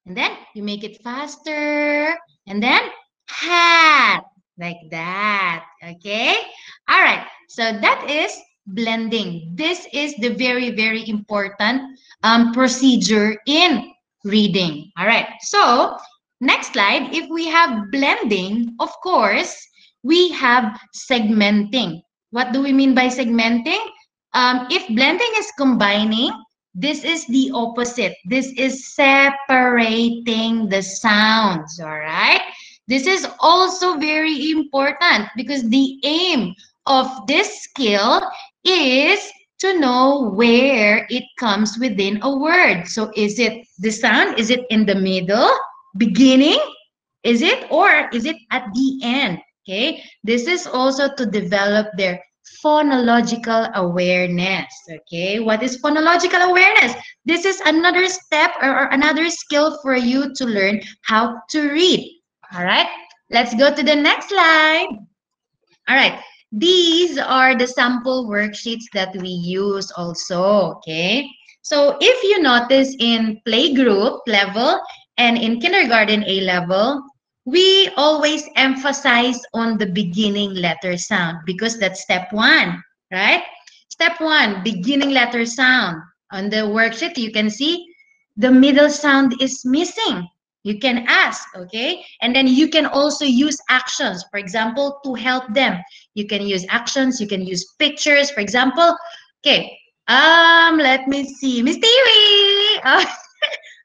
And then you make it faster. And then hat. Like that. Okay. All right. So that is blending. This is the very, very important procedure in reading. All right. So next slide, if we have blending, of course, we have segmenting. What do we mean by segmenting? If blending is combining, this is the opposite. This is separating the sounds. All right. This is also very important because the aim of this skill is to know where it comes within a word. So is it the sound? Is it in the middle, beginning? Is it, or is it at the end? Okay. This is also to develop their phonological awareness. Okay. What is phonological awareness? This is another step or another skill for you to learn how to read. All right. Let's go to the next slide. All right. These are the sample worksheets that we use also, okay? So if you notice in playgroup level and in kindergarten A level, we always emphasize on the beginning letter sound because that's step 1, right? Step 1, beginning letter sound. On the worksheet, you can see the middle sound is missing. You can ask, okay? And then you can also use actions, for example, to help them. You can use actions, you can use pictures, for example. Okay, let me see. Miss Tiwi! Oh,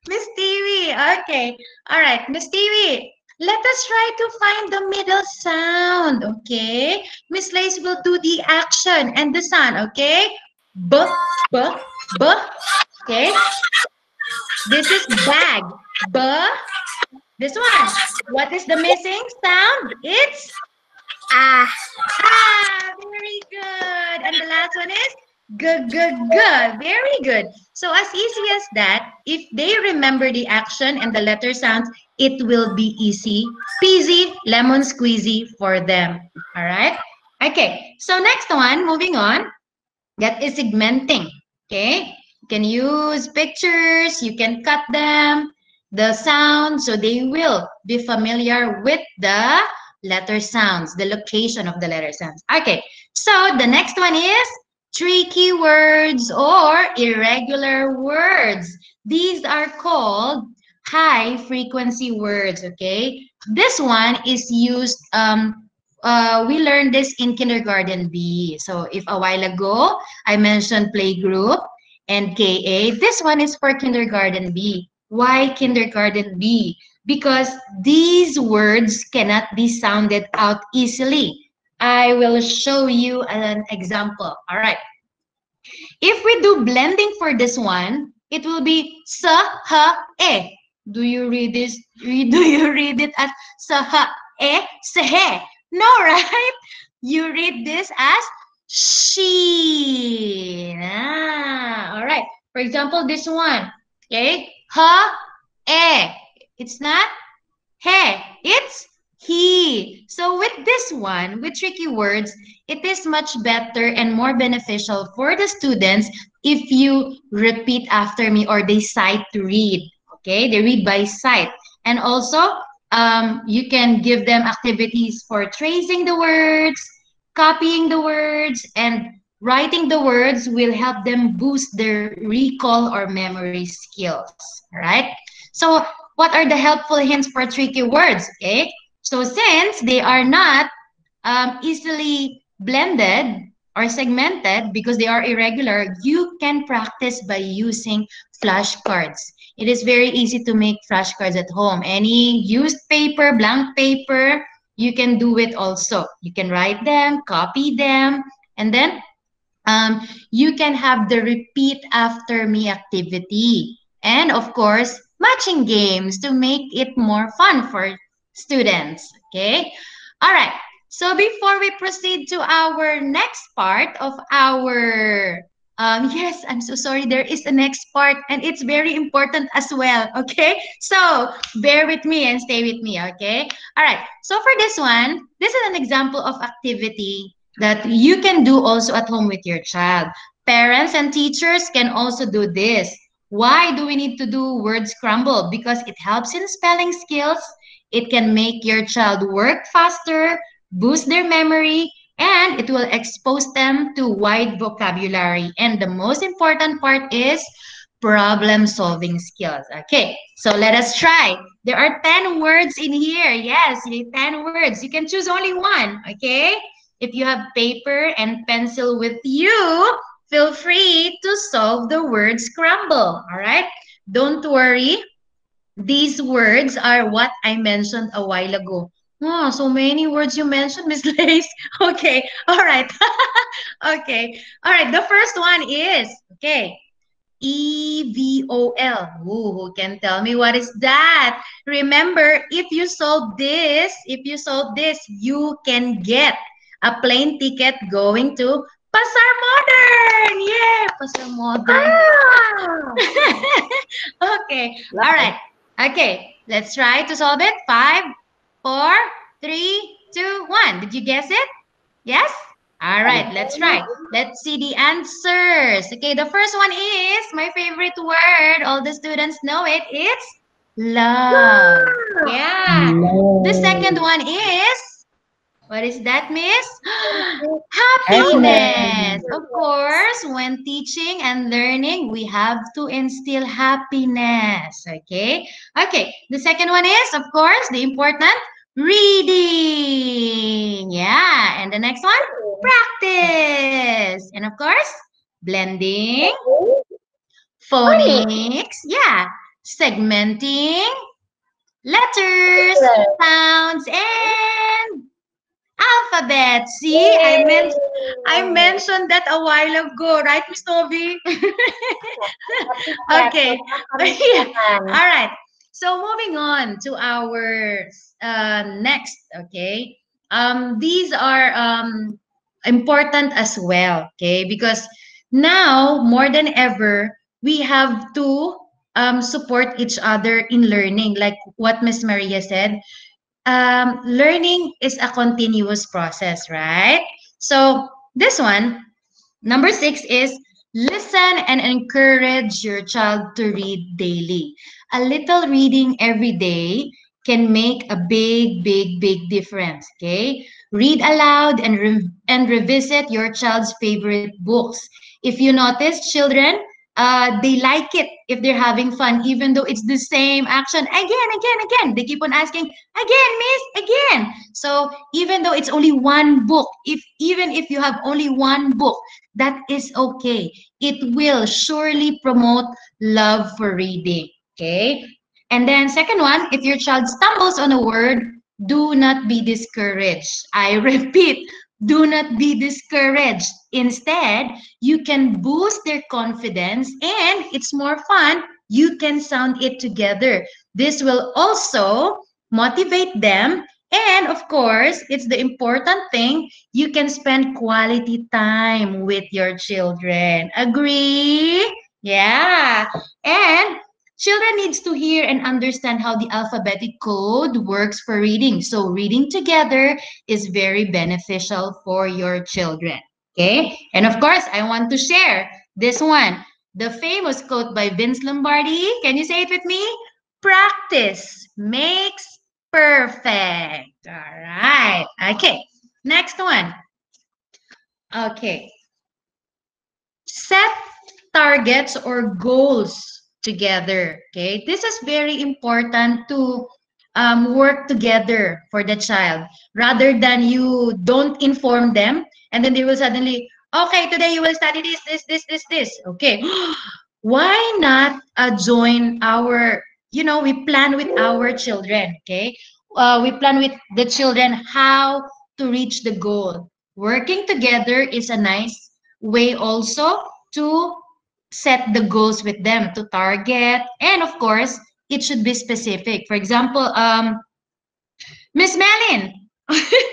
Miss Tiwi, okay. All right, Miss Tiwi, let us try to find the middle sound, okay? Miss Lace will do the action and the sound, okay? B, b, b, okay? This is bag. B. This one. What is the missing sound? It's ah. Ah, very good. And the last one is g, g, g. Very good. So as easy as that, if they remember the action and the letter sounds, it will be easy peasy, lemon squeezy for them. All right. Okay. So next one, moving on. That is segmenting. Okay. You can use pictures, you can cut them. the sound, so they will be familiar with the letter sounds, the location of the letter sounds. Okay, so the next one is tricky words or irregular words. These are called high frequency words, okay? This one is used, we learned this in kindergarten B. So if a while ago, I mentioned playgroup and KA, this one is for kindergarten B. Why kindergarten B? Because these words cannot be sounded out easily. I will show you an example. All right. If we do blending for this one, it will be sa, ha, e. Do you read this? Do you read it as sa, ha, e, sehe? No, right? You read this as she. All right. For example, this one. Okay. Ha, e. It's not he. It's he. So with this one, with tricky words, it is much better and more beneficial for the students if you repeat after me or they sight to read. Okay, they read by sight. And also, you can give them activities for tracing the words, copying the words, and writing the words will help them boost their recall or memory skills. All right. So what are the helpful hints for tricky words? Okay. So since they are not easily blended or segmented because they are irregular, you can practice by using flashcards. It is very easy to make flashcards at home. Any used paper, blank paper, you can do it also. You can write them, copy them, and then you can have the repeat after me activity. And of course, matching games to make it more fun for students. Okay. All right. So before we proceed to our next part of our, yes, I'm so sorry, there is a next part and it's very important as well, okay? So bear with me and stay with me, okay? All right, so for this one, this is an example of activity that you can do also at home with your child. Parents and teachers can also do this. Why do we need to do word scramble? Because it helps in spelling skills. It can make your child work faster, boost their memory, and it will expose them to wide vocabulary. And the most important part is problem-solving skills. Okay, so let us try. There are 10 words in here. Yes, 10 words. You can choose only one, okay? If you have paper and pencil with you, feel free to solve the word scramble, all right? Don't worry. These words are what I mentioned a while ago. Oh, so many words you mentioned, Miss Lace. Okay, all right. Okay, all right. The first one is, okay, EVOL. Ooh, who can tell me what is that? Remember, if you solve this, you can get a plane ticket going to Pasar Modern. Yeah, Pasar Modern. Okay, all right. Okay, let's try to solve it. 5, 4, 3, 2, 1. Did you guess it? Yes? All right, let's try. Let's see the answers. Okay, the first one is my favorite word. All the students know it. It's love. Yeah. The second one is, what is that, Miss? Happiness. Of course, when teaching and learning, we have to instill happiness. Okay. Okay. The second one is, of course, the important reading. Yeah. And the next one, practice. And of course, blending, phonics. Yeah. Segmenting, letters, sounds, and alphabet. See, I mentioned that a while ago, right, Miss Toby? Okay. Yeah. All right. So moving on to our next. Okay. These are important as well. Okay, because now more than ever we have to support each other in learning, like what Miss Maria said. Learning is a continuous process, right? So this one, number 6 is Listen and encourage your child to read daily. A little reading every day can make a big difference, okay? Read aloud and revisit your child's favorite books. If you notice, children, they like it if they're having fun, even though it's the same action again. They keep on asking, again, miss, again. So even though it's only one book, even if you have only one book, that is okay. It will surely promote love for reading, okay? And then second one, if your child stumbles on a word, do not be discouraged. I repeat, do not be discouraged. Instead, you can boost their confidence and it's more fun. You can sound it together. This will also motivate them. And of course, it's the important thing, you can spend quality time with your children. Agree? Yeah. And children needs to hear and understand how the alphabetic code works for reading. So reading together is very beneficial for your children. Okay? And of course, I want to share this one. The famous quote by Vince Lombardi. Can you say it with me? Practice makes perfect. All right. Okay. Next one. Okay. Set targets or goals together. Okay. This is very important to work together for the child rather than you don't inform them and then they will suddenly, okay, today you will study this. Okay. Why not join our, we plan with our children, okay? We plan with the children how to reach the goal. Working together is a nice way also to set the goals with them, to target, and of course, it should be specific. For example, Miss Melin,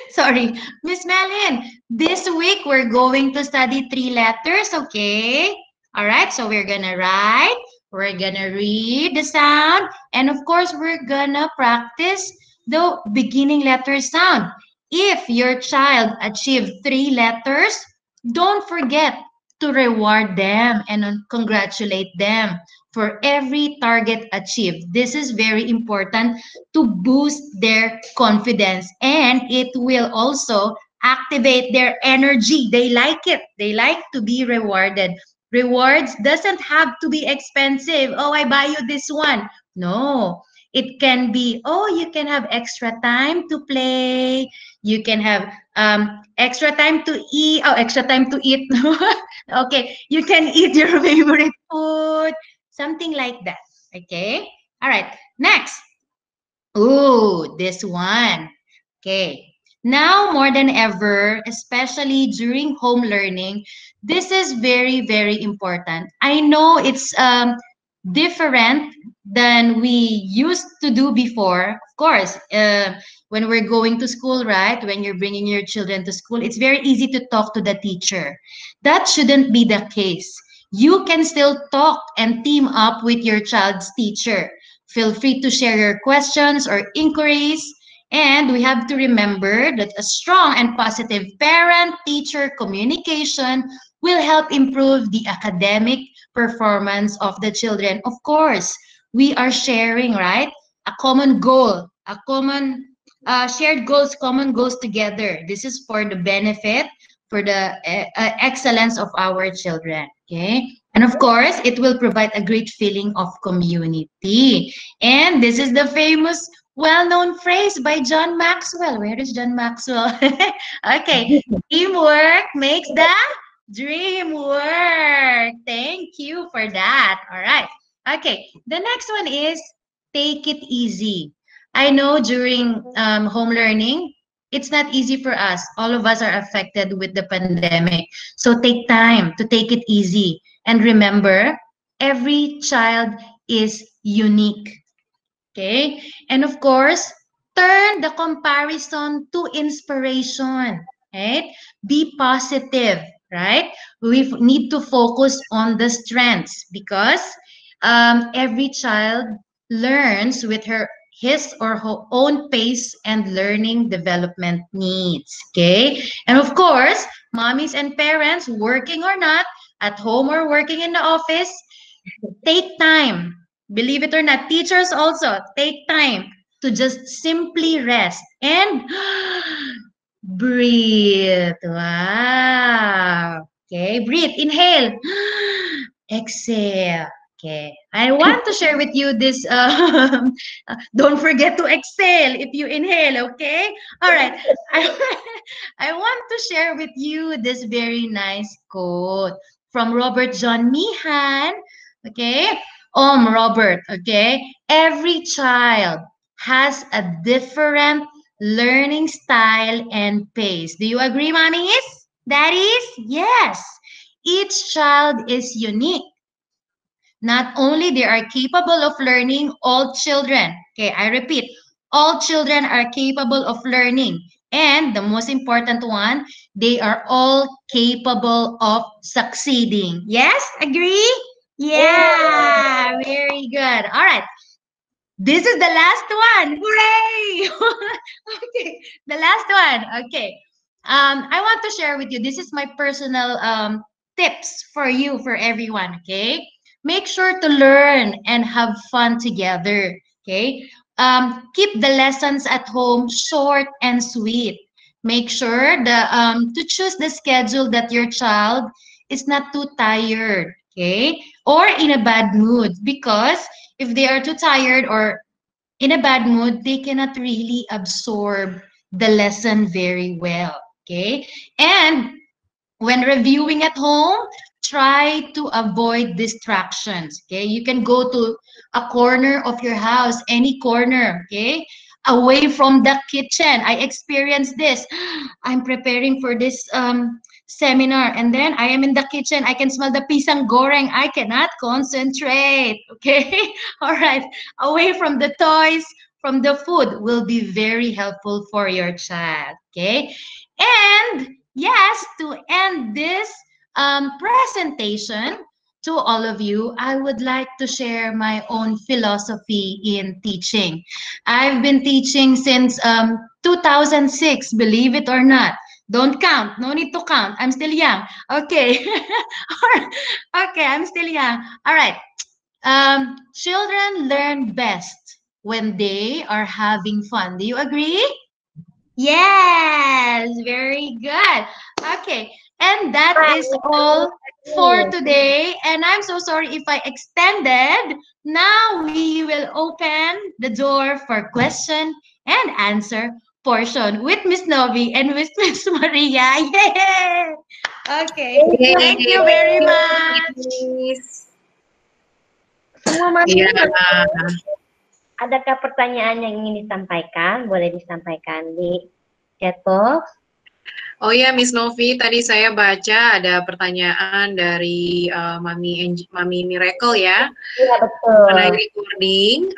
sorry, Miss Melin, this week we're going to study 3 letters, okay? All right, so we're gonna write, we're gonna read the sound, and of course, we're gonna practice the beginning letter sound. If your child achieved 3 letters, don't forget to reward them and congratulate them for every target achieved. This is very important to boost their confidence, and it will also activate their energy. They like it. They like to be rewarded. Rewards doesn't have to be expensive. Oh, I buy you this one. No, it can be, oh, you can have extra time to play. You can have extra time to eat. Oh, extra time to eat. Okay, you can eat your favorite food. Something like that. Okay. All right. Next. Ooh, this one. Okay. Now more than ever, especially during home learning, this is very important. I know it's different than we used to do before. Of course, when we're going to school, right? When you're bringing your children to school, it's very easy to talk to the teacher. That shouldn't be the case. You can still talk and team up with your child's teacher. Feel free to share your questions or inquiries. And we have to remember that a strong and positive parent-teacher communication will help improve the academic performance of the children. Of course, we are sharing, right? A common goal, a common shared goals, common goals together. This is for the benefit, for the excellence of our children, okay? And of course, it will provide a great feeling of community. And this is the famous well-known phrase by John Maxwell. Where is John Maxwell? Okay, teamwork makes the dream work. Thank you for that. All right. Okay, the next one is take it easy. I know during home learning, it's not easy for us. All of us are affected with the pandemic. So take time to take it easy. And remember, every child is unique. Okay? And of course, turn the comparison to inspiration. Right? Be positive. Right? We need to focus on the strengths because every child learns with his or her own pace and learning development needs. Okay? And of course, mommies and parents, working or not, at home or working in the office, take time. Believe it or not, teachers also take time to just simply rest and breathe. Wow. Okay, breathe, inhale, exhale. Okay, I want to share with you this. Don't forget to exhale if you inhale. Okay, all right. I want to share with you this very nice quote from Robert John Meehan. Okay, Robert. Okay, every child has a different learning style and pace. Do you agree, mommies? Daddies? Yes. Each child is unique. Not only they are capable of learning, all children, okay, I repeat, all children are capable of learning. And the most important one, they are all capable of succeeding. Yes, agree? Yeah, very good. All right. This is the last one. Hooray! Okay, the last one. Okay. I want to share with you. This is my personal tips for you, for everyone. Okay. Make sure to learn and have fun together. Okay. Keep the lessons at home short and sweet. Make sure to choose the schedule that your child is not too tired. Okay. Or in a bad mood, because if they are too tired or in a bad mood, they cannot really absorb the lesson very well. Okay. And when reviewing at home, try to avoid distractions. Okay. You can go to a corner of your house, any corner. Okay. Away from the kitchen. I experienced this. I'm preparing for this seminar, and then I am in the kitchen. I can smell the pisang goreng. I cannot concentrate. Okay. All right. Away from the toys, from the food will be very helpful for your child. Okay. And yes, to end this presentation to all of you, I would like to share my own philosophy in teaching. I've been teaching since 2006, believe it or not. Don't count. No need to count. I'm still young. Okay. Okay, I'm still young. All right. Children learn best when they are having fun. Do you agree? Yes, very good. Okay, and that is all for today. And I'm so sorry if I extended. Now we will open the door for question and answer portion with Miss Novi and with Miss Maria. Yay! Okay, thank you very much. Semua mami, Iya. adakah pertanyaan yang ingin disampaikan? Boleh disampaikan di chat box. Oh ya, Miss Novi, tadi saya baca ada pertanyaan dari Mami Miracle ya. Iya, betul. Mengenai recording,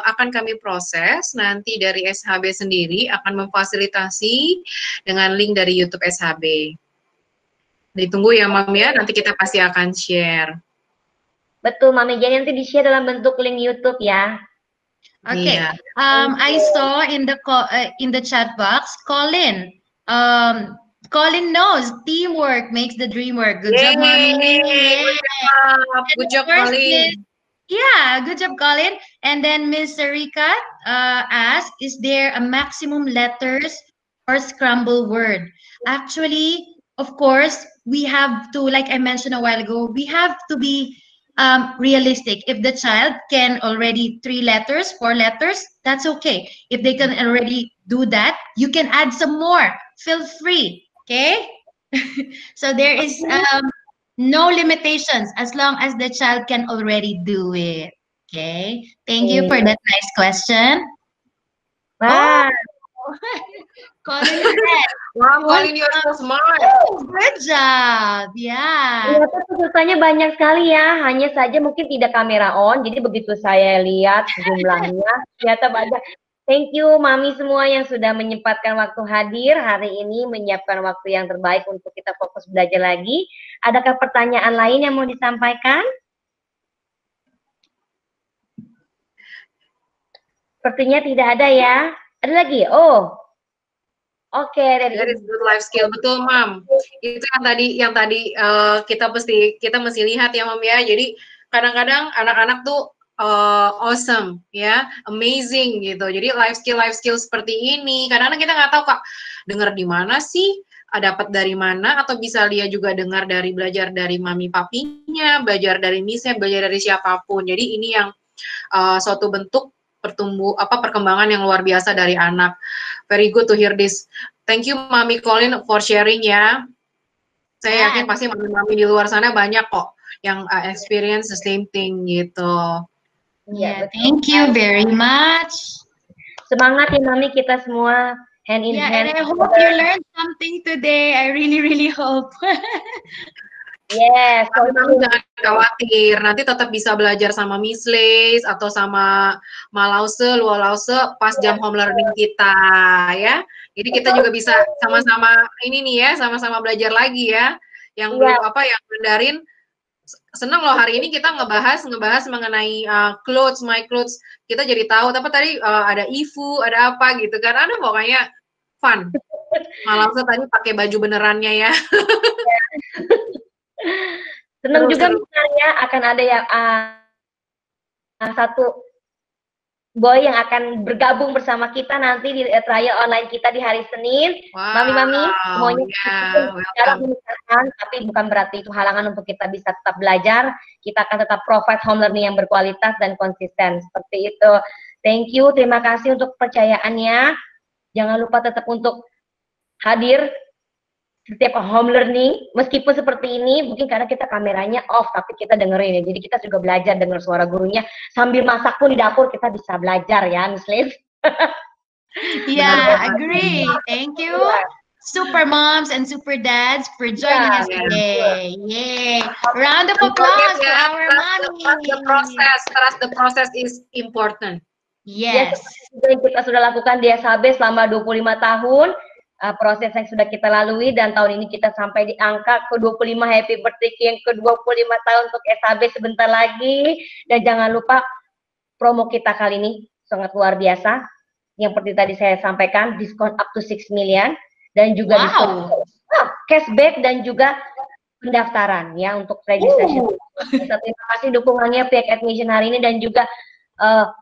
akan kami proses, nanti dari SHB sendiri akan memfasilitasi dengan link dari YouTube SHB. Ditunggu ya, Mami ya, nanti kita pasti akan share. Betul, Mami. Jadi nanti di-share dalam bentuk link YouTube ya. Okay. Iya. I saw in the chat box, Colin. Colin knows teamwork makes the dream work. Good job, Mommy. Good job, Colin. Yeah, good job, Colin. And then Miss Sarika asked, is there a maximum letters or scramble word? Actually, of course, we have to, like I mentioned a while ago, we have to be realistic. If the child can already 3 letters, 4 letters, that's okay. If they can already do that, you can add some more. Feel free, okay? So there is no limitations as long as the child can already do it. Okay. Thank you for that nice question. Wow. Oh. Colin said, Wow, Colin, you're so smart. oh, good job. Yeah. Ternyata pesertanya banyak sekali ya. Hanya saja mungkin tidak kamera on. Jadi begitu saya lihat jumlahnya, ternyata banyak. Thank you Mami semua yang sudah menyempatkan waktu hadir hari ini, menyiapkan waktu yang terbaik untuk kita fokus belajar lagi. Adakah pertanyaan lain yang mau disampaikan? Sepertinya tidak ada ya. Ada lagi? Oh, Oke, That is good life skill, betul, Mam. Itu yang tadi kita mesti lihat ya, Mam ya. Jadi kadang-kadang anak-anak tuh awesome ya, amazing gitu. Jadi life skill seperti ini kadang-kadang kita nggak tahu Kak, dengar di mana sih, dapat dari mana, atau bisa dia juga dengar dari belajar dari mami papinya, belajar dari misnya, belajar dari siapapun. Jadi ini yang suatu bentuk perkembangan yang luar biasa dari anak. Very good to hear this. Thank you Mami Colin for sharing ya. Saya yakin pasti mami-mami di luar sana banyak kok yang experience the same thing gitu. Yeah, thank you very much. Semangat ya Mami kita semua, hand in hand. And I hope you learned something today. I really hope. Yes, Kamu jangan khawatir, nanti tetap bisa belajar sama Miss Lace atau sama Malause, Lualause pas jam home learning kita ya. Jadi kita juga bisa sama-sama ini nih ya, sama-sama belajar lagi ya. Yang belum yang Mandarin, senang loh hari ini kita ngebahas mengenai clothes, my clothes. Kita jadi tahu, tapi tadi ada Ifu, ada apa gitu kan, ada pokoknya fun. Malause tadi pakai baju benerannya ya. Senang juga misalnya akan ada yang satu boy yang akan bergabung bersama kita nanti di trial online kita di hari Senin. Mami-mami semuanya cara menikahkan, tapi bukan berarti itu halangan untuk kita bisa tetap belajar. Kita akan tetap provide home learning yang berkualitas dan konsisten seperti itu. Thank you, terima kasih untuk kepercayaannya. Jangan lupa tetap untuk hadir setiap home learning, meskipun seperti ini, mungkin karena kita kameranya off, tapi kita dengerin ya. Jadi kita juga belajar dengar suara gurunya. Sambil masak pun di dapur kita bisa belajar ya, Miss Liv. Yeah, agree. Thank you, super moms and super dads for joining us today. Yay! Round of applause for our mommy. Trust the process is important. Yes. Yang kita sudah lakukan di SHB selama 25 tahun. Proses yang sudah kita lalui dan tahun ini kita sampai di angka ke-25. Happy birthday yang ke-25 tahun untuk SHB sebentar lagi. Dan jangan lupa promo kita kali ini sangat luar biasa. Yang seperti tadi saya sampaikan, diskon up to 6 million dan juga diskon cashback dan juga pendaftaran ya untuk registration. Terima kasih dukungannya pihak admission hari ini dan juga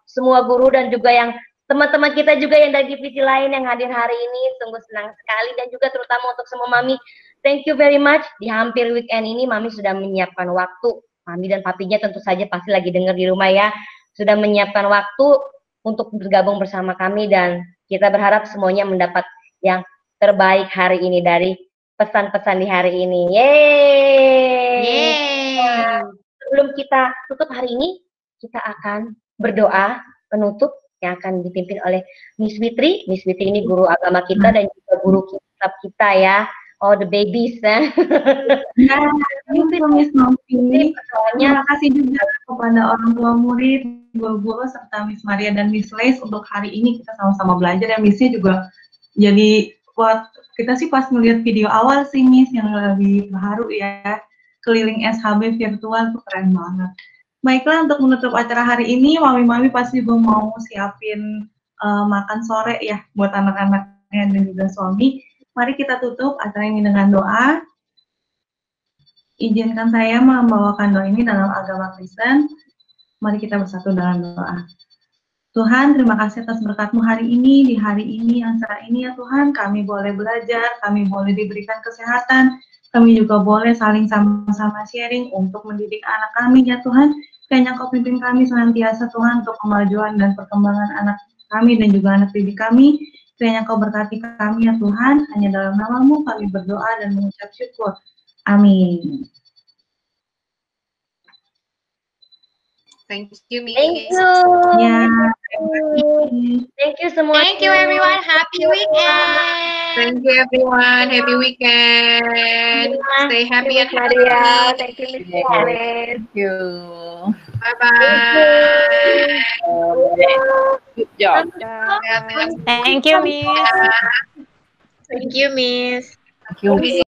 semua guru dan juga yang teman-teman kita juga yang dari divisi lain yang hadir hari ini, sungguh senang sekali dan juga terutama untuk semua mami, thank you very much. Di hampir weekend ini mami sudah menyiapkan waktu, mami dan papinya tentu saja pasti lagi dengar di rumah ya, sudah menyiapkan waktu untuk bergabung bersama kami dan kita berharap semuanya mendapat yang terbaik hari ini dari pesan-pesan di hari ini. Yeay! Sebelum kita tutup hari ini, kita akan berdoa penutup yang akan dipimpin oleh Miss Fitri. Miss Fitri ini guru agama kita dan juga guru kitab kita ya. Oh, the babies ya. Miss Novi. Terima kasih juga kepada orang tua murid, guru-guru serta Miss Maria dan Miss Lace untuk hari ini kita sama-sama belajar dan Missnya juga jadi buat kita sih pas melihat video awal sih Miss yang lebih baru ya, keliling SHB virtual tuh keren banget. Baiklah, untuk menutup acara hari ini, mami-mami pasti juga mau siapin makan sore ya buat anak-anaknya dan juga suami. Mari kita tutup acara ini dengan doa. Izinkan saya membawakan doa ini dalam agama Kristen. Mari kita bersatu dalam doa. Tuhan, terima kasih atas berkat-Mu hari ini, di hari ini, yang cerah ini ya Tuhan, kami boleh belajar, kami boleh diberikan kesehatan, kami juga boleh saling sama-sama sharing untuk mendidik anak kami ya Tuhan. Kiranya Kau pimpin kami senantiasa Tuhan untuk kemajuan dan perkembangan anak kami dan juga anak didik kami. Kiranya Kau berkati kami ya Tuhan, hanya dalam nama-Mu kami berdoa dan mengucap syukur. Amin. Thank you, Miss. Thank you. Ya. Thank you semua. Thank you everyone. Happy weekend. Thank you everyone. Happy weekend. Stay happy and healthy. Thank you, Miss Alice. Thank you. Bye-bye. Good job. Sehat-sehat. Thank you, Miss. Thank you, Miss. Thank you.